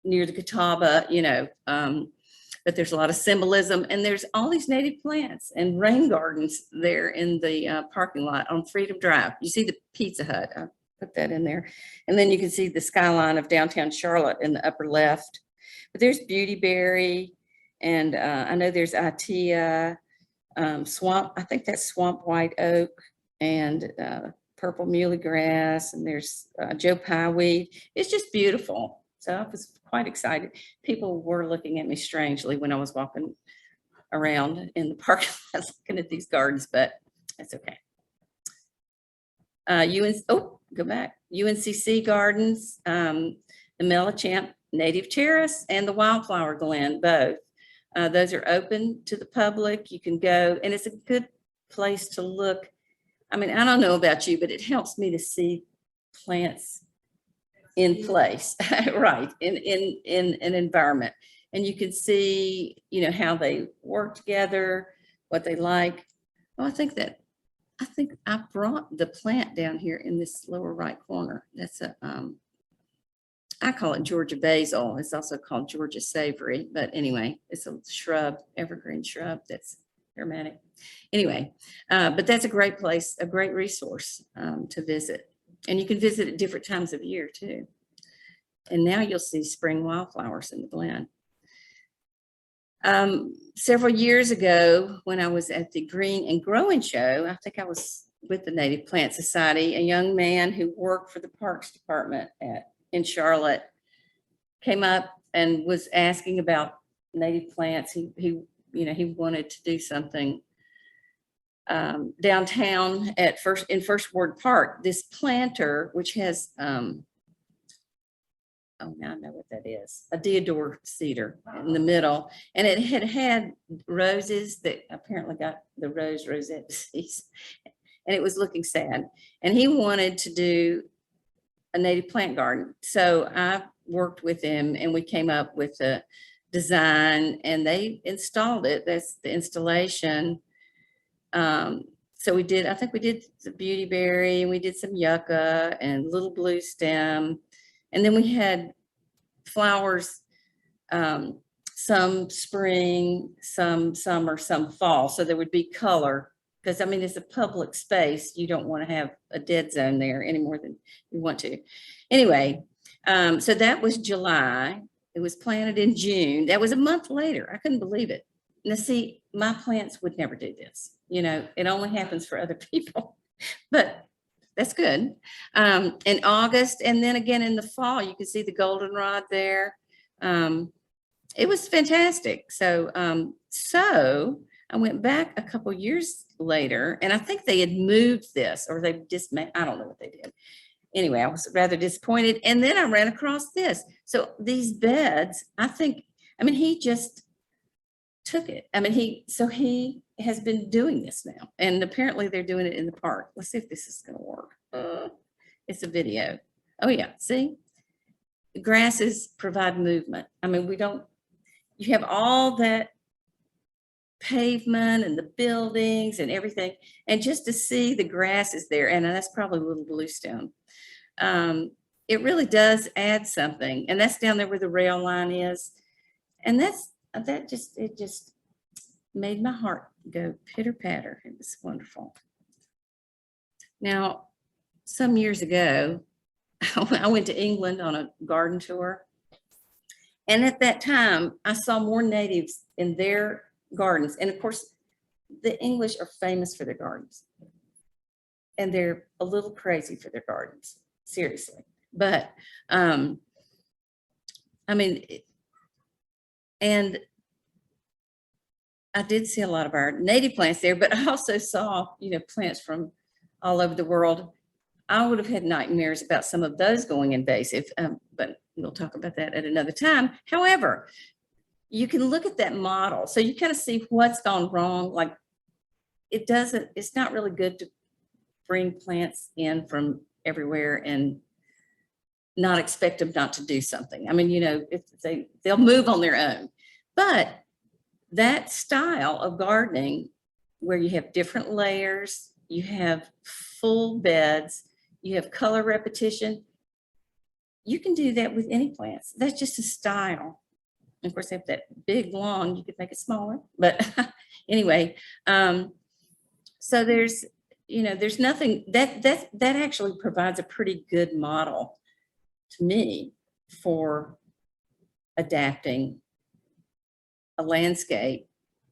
near the Catawba, but there's a lot of symbolism, and there's all these native plants and rain gardens there in the parking lot on Freedom Drive. You see the Pizza Hut, I put that in there. And then you can see the skyline of downtown Charlotte in the upper left. But there's Beautyberry, and I know there's Itea, swamp, I think that's swamp white oak, and purple muley grass, and there's Joe Pye weed. It's just beautiful. So I was quite excited. People were looking at me strangely when I was walking around in the parking lot looking at these gardens, but that's okay. Go back. UNCC Gardens, the Mellichamp Native Terrace, and the Wildflower Glen, both. Those are open to the public. You can go, and it's a good place to look. I mean, I don't know about you, but it helps me to see plants in place, right, in an environment. And you can see, how they work together, what they like. Well, I think I brought the plant down here in this lower right corner. That's I call it Georgia basil. It's also called Georgia savory, but anyway, it's a shrub, evergreen shrub that's aromatic. Anyway, but that's a great place, a great resource to visit. And you can visit at different times of year too. And now you'll see spring wildflowers in the Glen. Several years ago, when I was at the Green and Growing Show, I think I was with the Native Plant Society, a young man who worked for the Parks Department in Charlotte came up and was asking about native plants. He wanted to do something downtown in First Ward Park. This planter, which has now I know what that is, a deodar cedar in the middle, and it had roses that apparently got the rosette disease, and it was looking sad. And he wanted to do a native plant garden, so I worked with him, and we came up with a design, and they installed it. That's the installation. So we did, I think we did the beautyberry, and we did some yucca and little blue stem. And then we had flowers, some spring, some summer, some fall. So there would be color, because I mean, it's a public space. You don't want to have a dead zone there any more than you want to. Anyway, so that was July. It was planted in June. That was a month later. I couldn't believe it. Now see, my plants would never do this. It only happens for other people, but that's good. In August, and then again in the fall, you can see the goldenrod there. It was fantastic. So I went back a couple years later, and I think they had moved this, or they just I don't know what they did. Anyway, I was rather disappointed. And then I ran across this. So these beds, he just took it. He has been doing this now, and apparently they're doing it in the park. Let's see if this is going to work. It's a video. Oh yeah, see, the grasses provide movement. You have all that pavement and the buildings and everything, and just to see the grasses there, and that's probably a little bluestone. It really does add something, and that's down there where the rail line is, and it just made my heart go pitter patter. It was wonderful. Now, some years ago, I went to England on a garden tour. And at that time, I saw more natives in their gardens. And of course, the English are famous for their gardens. And they're a little crazy for their gardens, seriously. But, I mean, and I did see a lot of our native plants there, but I also saw, plants from all over the world. I would have had nightmares about some of those going invasive, but we'll talk about that at another time. However, you can look at that model. So you kind of see what's gone wrong. Like it's not really good to bring plants in from everywhere and not expect them not to do something. I mean, if they'll move on their own, but that style of gardening where you have different layers, you have full beds, you have color repetition, you can do that with any plants. That's just a style. Of course, if that big lawn, you could make it smaller, but anyway, so there's nothing that actually provides a pretty good model to me for adapting a landscape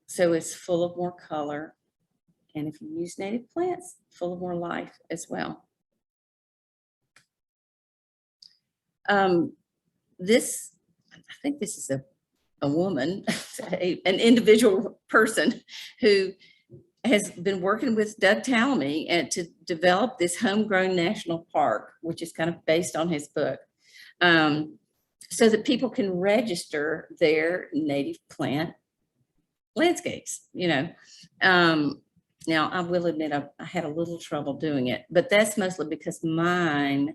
so it's full of more color, and if you use native plants, full of more life as well. I think this is a woman, an individual person who has been working with Doug Tallamy and to develop this homegrown national park, which is kind of based on his book, so that people can register their native plant landscapes, Now, I will admit I had a little trouble doing it, but that's mostly because mine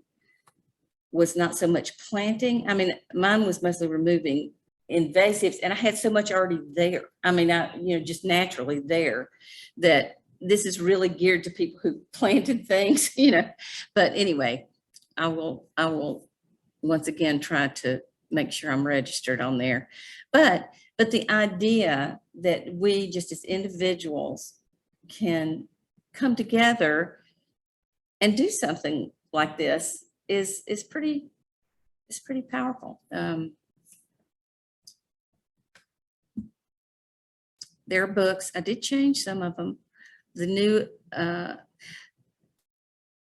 was not so much planting. I mean, mine was mostly removing invasives, and I had so much already there. I mean, just naturally there, that this is really geared to people who planted things, But anyway, I will once again try to make sure I'm registered on there. But the idea that we just as individuals can come together and do something like this is pretty powerful. There are books. I did change some of them. The new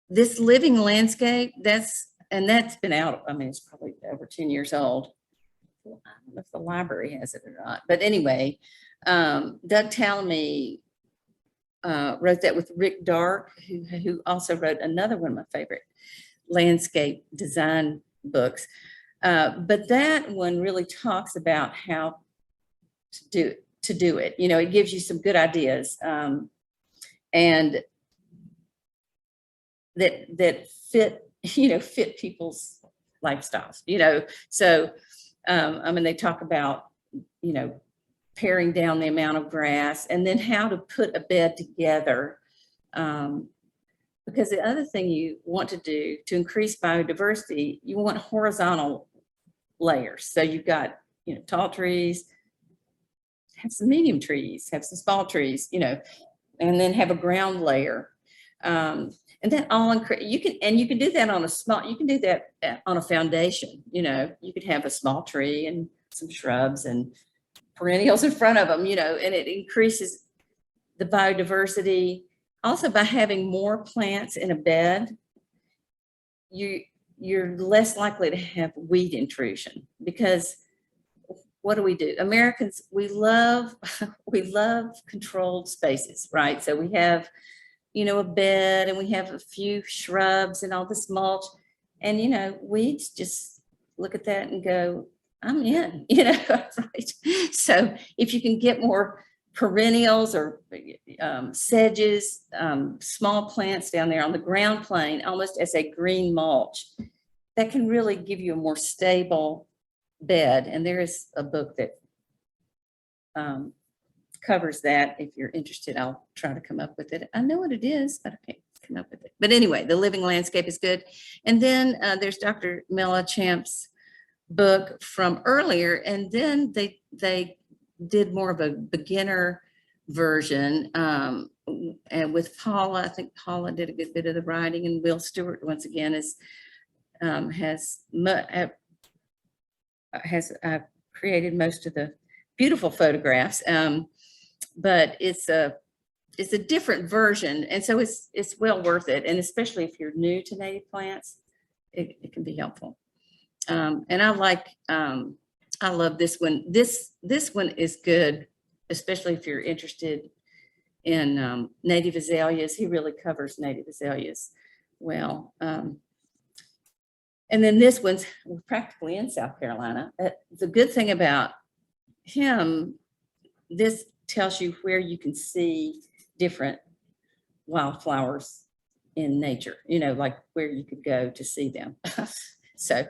This Living Landscape, that's been out. I mean, it's probably over 10 years old. I don't know if the library has it or not, but anyway, Doug Tallamy wrote that with Rick Dark, who also wrote another one of my favorite landscape design books. But that one really talks about how to do it. It gives you some good ideas, and that fit people's lifestyles, So, I mean, they talk about, paring down the amount of grass and then how to put a bed together. Because the other thing you want to do to increase biodiversity, you want horizontal layers. So you've got, tall trees, have some medium trees, have some small trees, and then have a ground layer. And that all you can do that on you can do that on a foundation. You could have a small tree and some shrubs and perennials in front of them, and it increases the biodiversity. Also, by having more plants in a bed, you're less likely to have weed intrusion, because what do? Americans, we love controlled spaces, right? So we have, a bed, and we have a few shrubs and all this mulch, and weeds just look at that and go, I'm in, right? So if you can get more perennials or sedges, small plants down there on the ground plane, almost as a green mulch, that can really give you a more stable bed. And there is a book that covers that. If you're interested, I'll try to come up with it. I know what it is, but I can't come up with it. But anyway, The Living Landscape is good. And then there's Dr. Mela Champ's book from earlier, and then they did more of a beginner version, and with Paula. I think Paula did a good bit of the writing, and Will Stewart once again is has created most of the beautiful photographs, but it's a different version, and so it's well worth it, and especially if you're new to native plants, it can be helpful. And I love this one. This one is good, especially if you're interested in native azaleas. He really covers native azaleas well. And then this one's practically in South Carolina. The good thing about him, this tells you where you can see different wildflowers in nature, like where you could go to see them. So,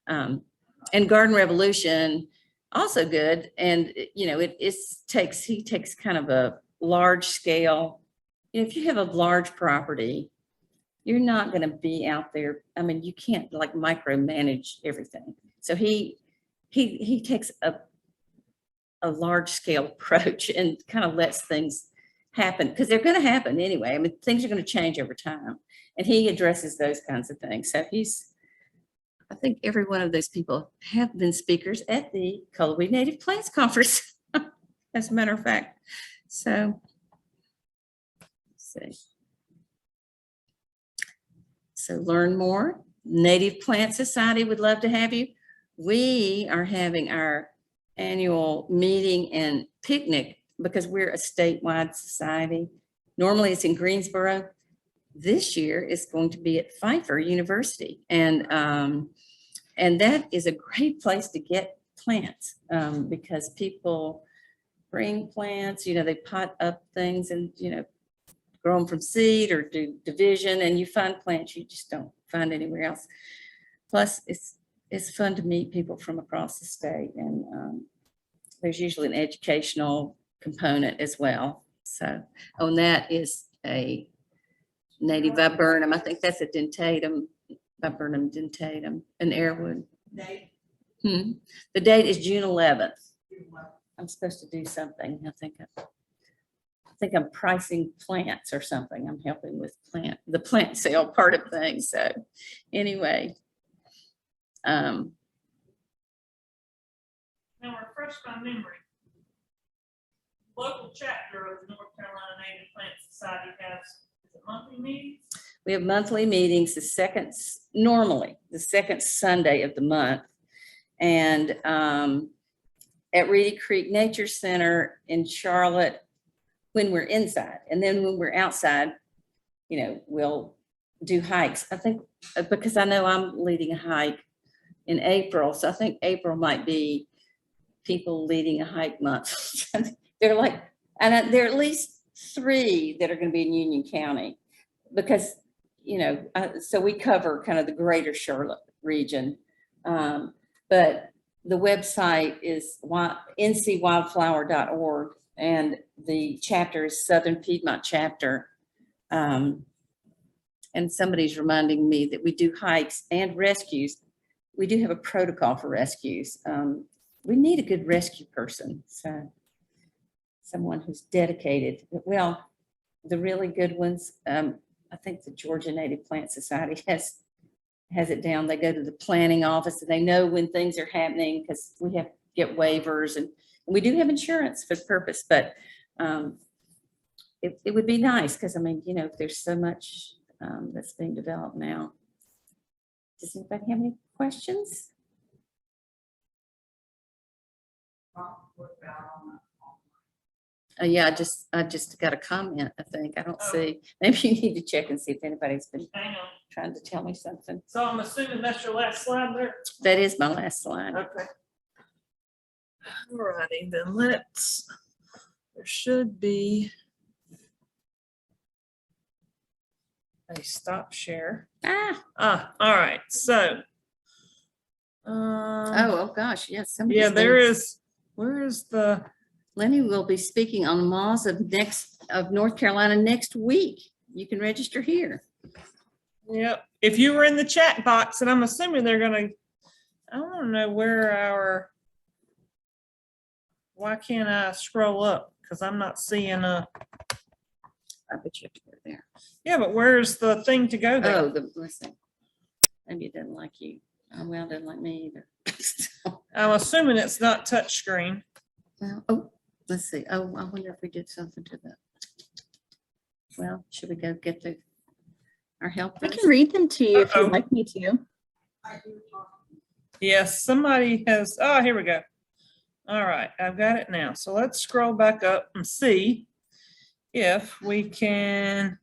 and Garden Revolution, also good. And, he takes kind of a large scale. If you have a large property, you're not going to be out there. I mean, you can't like micromanage everything. So he takes a large scale approach and kind of lets things happen, because they're going to happen anyway. I mean, things are going to change over time, and he addresses those kinds of things. So I think every one of those people have been speakers at the Cullowhee Native Plants Conference, as a matter of fact. So, let's see. So learn more. Native Plant Society would love to have you. We are having our annual meeting and picnic because we're a statewide society. Normally it's in Greensboro. This year it's going to be at Pfeiffer University. And that is a great place to get plants because people bring plants, they pot up things and, grow them from seed or do division, and you find plants you just don't find anywhere else. Plus it's fun to meet people from across the state, and there's usually an educational component as well. So on that is a native viburnum. I think that's a dentatum, viburnum dentatum, an airwood. The date is June 11th. I'm supposed to do something. I think I'm pricing plants or something. I'm helping with the plant sale part of things. So anyway. Now, refresh my memory. Local chapter of the North Carolina Native Plant Society has monthly meetings? We have monthly meetings, normally the second Sunday of the month. And at Reedy Creek Nature Center in Charlotte, when we're inside, and then when we're outside, we'll do hikes. I think because I know I'm leading a hike in April, so I think April might be people leading a hike month. There are at least 3 that are going to be in Union County because, so we cover kind of the greater Charlotte region. But the website is ncwildflower.org. And the chapter is Southern Piedmont Chapter. And somebody's reminding me that we do hikes and rescues. We do have a protocol for rescues. We need a good rescue person. So someone who's dedicated. Well, the really good ones, I think the Georgia Native Plant Society has it down. They go to the planning office and they know when things are happening because we have to get waivers, and we do have insurance for the purpose, but it would be nice because, there's so much that's being developed now. Does anybody have any questions? Yeah, I just got a comment, I think. I don't see. Maybe you need to check and see if anybody's been trying to tell me something. So I'm assuming that's your last slide there? That is my last slide. Okay. All righty, then there should be a stop share. All right, so. Oh gosh, yes. Yeah, there is. Where is the? Lenny will be speaking on Moths of North Carolina next week. You can register here. Yep. If you were in the chat box, and I'm assuming they're going to, I don't know where why can't I scroll up? Because I'm not seeing I bet you have to go there. Yeah, but where's the thing to go there? Oh, let's see. Maybe it doesn't like you. Oh, well, it doesn't like me either. I'm assuming it's not touchscreen. Well, oh, let's see. Oh, I wonder if we did something to that. Well, should we go get our I helpers? can read them to you if Uh-oh. you'd like me to. Yes, somebody has, oh, here we go. All right, I've got it now. So let's scroll back up and see if we can,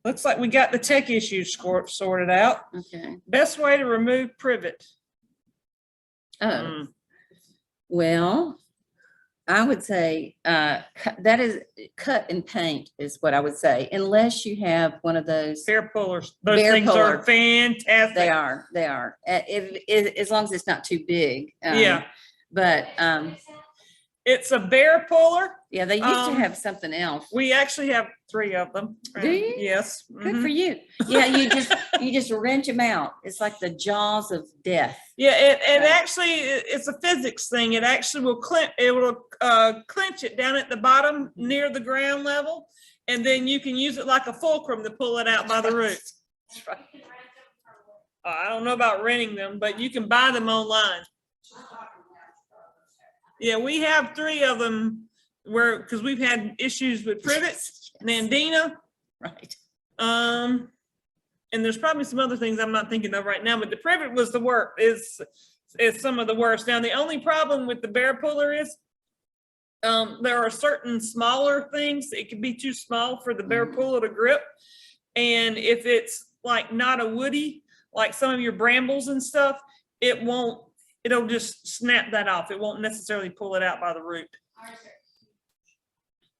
looks like we got the tech issues sorted out. Okay. Best way to remove privet. Oh, well, I would say that is cut and paint is what I would say, unless you have one of those. Pear pullers, those Bear things are puller. fantastic. They are. As long as it's not too big. Yeah. But It's a bear puller. yeah, they used to Um, have something else. We actually have 3 of them. Do you? Yes. Good mhm. for you. Yeah, you just wrench them out. It's like the jaws of death. Yeah, it Right. actually, it's a physics thing. It actually will clench it down at the bottom near the ground level. And then you can use it like a fulcrum to pull it out by the root. That's right. I don't know about renting them, but you can buy them online. Yeah, we have 3 of them because we've had issues with privets, Nandina. Right. And there's probably some other things I'm not thinking of right now, but the privet was the worst, is some of the worst. Now, the only problem with the bear puller is there are certain smaller things. It can be too small for the bear puller to grip. And if it's like not a woody, like some of your brambles and stuff, it'll just snap that off. It won't necessarily pull it out by the root.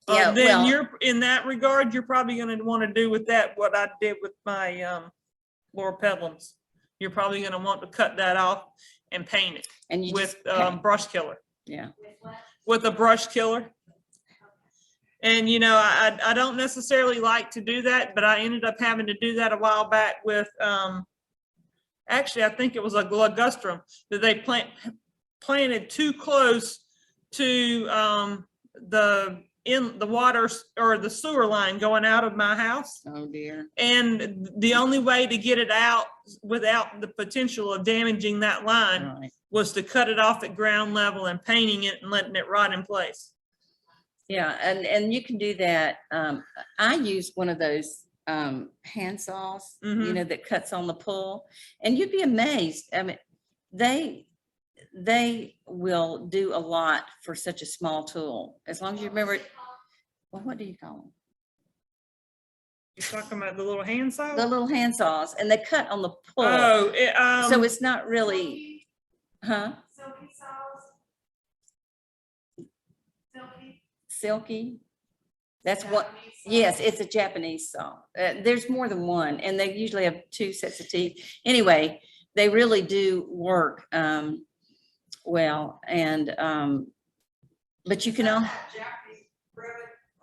Yeah, Then well- you're, in that regard, you're probably gonna wanna do with that what I did with my Laura Pedlums. You're probably gonna want to cut that off and paint it And you with just brush killer, yeah. with a brush killer. And you know, I don't necessarily like to do that, but I ended up having to do that a while back with actually, I think it was a ligustrum that they planted too close to the water or the sewer line going out of my house. Oh dear. And the only way to get it out without the potential of damaging that line Right. was to cut it off at ground level and painting it and letting it rot in place. Yeah, and you can do that. I use one of those hand saws, you Mhm. know, that cuts on the pull, and you'd be amazed. I mean, they will do a lot for such a small tool, as long as you remember. Well, what do you call them? You're talking about the little hand saw? The little hand saws, and they cut on the pull, Oh, so it's not really, huh? Silky saws. Silky. Silky. That's what. Japanese saws. Yes, it's a Japanese saw. There's more than one, and they usually have 2 sets of teeth. Anyway, they really do work well, and but you can all. Japanese privet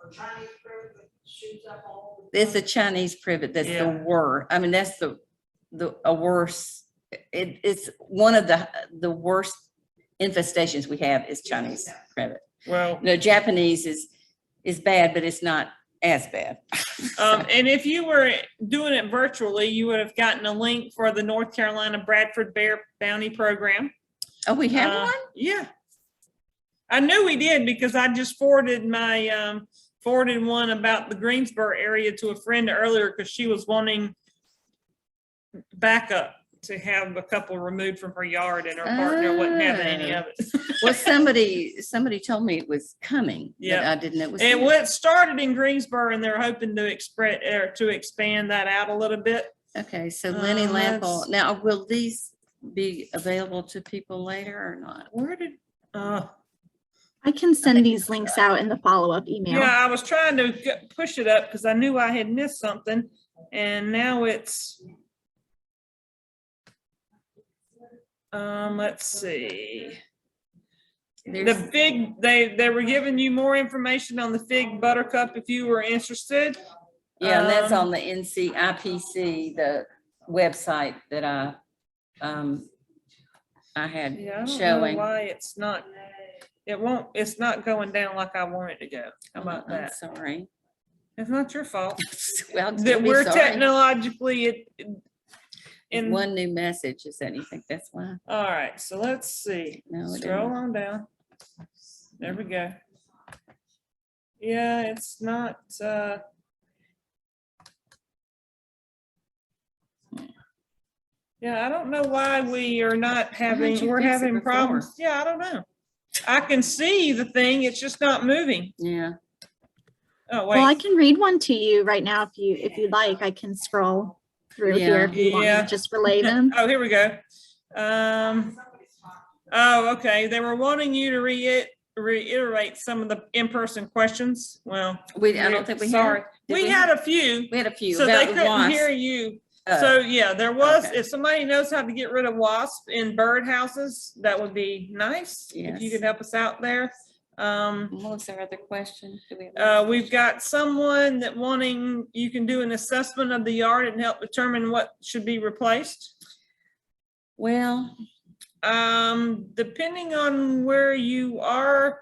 or Chinese privet that shoots up all. It's a Chinese privet. That's the Yeah. worst. I mean, that's the worst. It's one of the worst infestations we have is Chinese privet. well, No, Japanese is bad, but it's not as bad. and if you were doing it virtually, you would have gotten a link for the North Carolina Bradford Pear Bounty Program. Oh, we have one? Yeah. I knew we did because I just forwarded one about the Greensboro area to a friend earlier because she was wanting backup to have a couple removed from her yard and her partner wasn't having any of it. Well, somebody told me it was coming. But Yeah. I didn't know it was. And here. what started in Greensboro and they're hoping to expand that out a little bit. Okay, so Lenny Lampel. that's- Now, will these be available to people later or not? Where did, I can send these links out in the follow-up email. yeah, I was trying to push it up because I knew I had missed something and now it's, let's see. The There's, fig, they were giving you more information on the fig buttercup if you were interested. yeah, and that's um, on the NCIPC, the website that I had Yeah, I don't know showing. why it's not, it's not going down like I want it to go. How about I'm that? sorry. It's not your fault. Well, That don't be we're sorry. technologically in, one new message. Is that, you think that's why? all right, so let's see. No, it Scroll didn't. on down. There we go. Yeah, it's not, yeah, I don't know why we are not having, you we're fix it having before? problems. Yeah, I don't know. I can see the thing, it's just not moving. Yeah. Oh, Well, I wait. can read one to you right now if you'd like. I can scroll through here if you want me Yeah. to just relay them. Oh, here we go. Oh, okay. They were wanting you to reiterate some of the in-person questions. Well, I don't think we sorry. had. Did We had a few, We had a few. so they about the couldn't wasps. hear you. Oh, So yeah, there was, okay. if somebody knows how to get rid of wasps in bird houses, that would be nice. If you Yes. could help us out there. what was our other question? Do we have We've got someone that wanting, you can do an assessment of the yard and help determine what should be replaced. Well, Depending on where you are,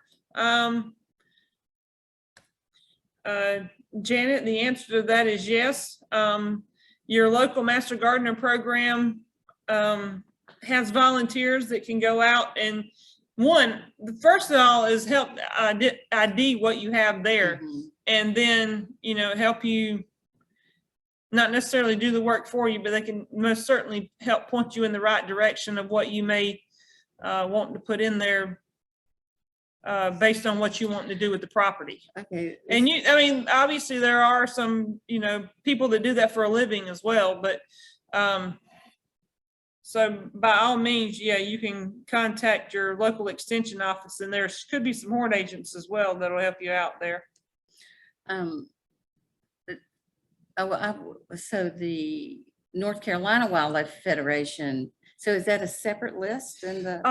Janet, the answer to that is yes. Your local master gardener program has volunteers that can go out and the first of all is help ID what you have there, mhm. and then, help you not necessarily do the work for you, but they can most certainly help point you in the right direction of what you may want to put in there based on what you want to do with the property. Okay. And obviously there are some, people that do that for a living as well, but so by all means, yeah, you can contact your local extension office, and there could be some horde agents as well that'll help you out there. So the North Carolina Wildlife Federation, so is that a separate list in the?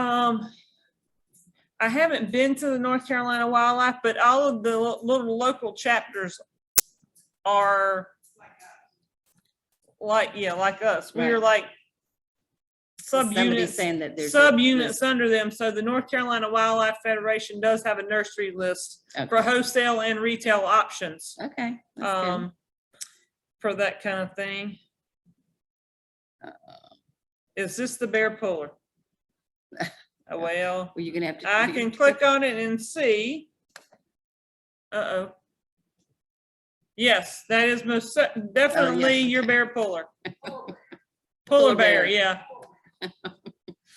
I haven't been to the North Carolina Wildlife, but all of the little local chapters are like us. We are like Somebody's subunits, saying that there's a subunits list. under them. So the North Carolina Wildlife Federation does have a nursery list for Okay. wholesale and retail options. Okay. That's good. For that kind of thing. Is this the bear puller? Well, Well, you're gonna have to. I can click on it and see. Uh-oh. Yes, that is most definitely your bear puller. Puller bear, yeah.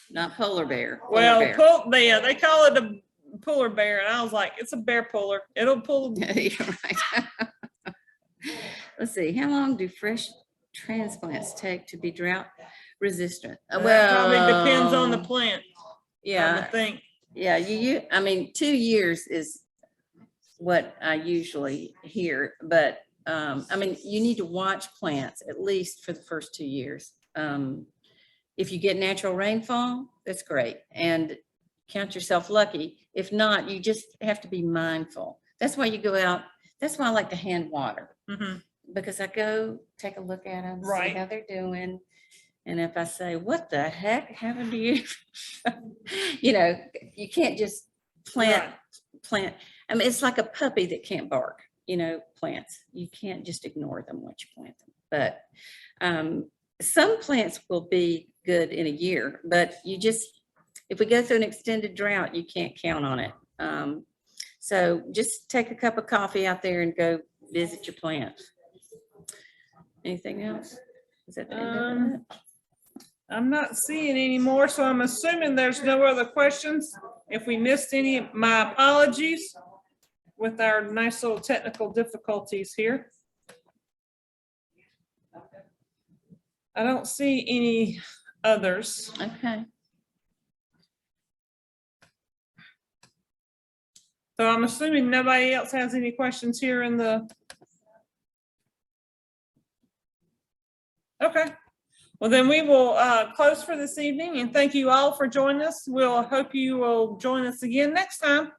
Not polar bear. Polar Well, bear. they call it a puller bear, and I was like, it's a bear puller. It'll pull. You're right. Let's see, how long do fresh transplants take to be drought resistant? That probably depends on the plant. I Yeah, would think. yeah, 2 years is what I usually hear, but you need to watch plants at least for the first 2 years. If you get natural rainfall, that's great, and count yourself lucky. If not, you just have to be mindful. That's why you go out. That's why I like to hand water, Mhm. because I go take a look at them, Right. see how they're doing. And if I say, what the heck happened to you? You can't just plant. I mean, it's like a puppy that can't bark, plants. You can't just ignore them once you plant them. But some plants will be good in a year, but if we go through an extended drought, you can't count on it. So just take a cup of coffee out there and go visit your plants. Anything else? Is that the end of it? I'm not seeing any more, so I'm assuming there's no other questions. If we missed any, my apologies with our nice little technical difficulties here. I don't see any others. Okay. So I'm assuming nobody else has any questions here in the. Okay. Well, then we will close for this evening, and thank you all for joining us. We'll hope you will join us again next time.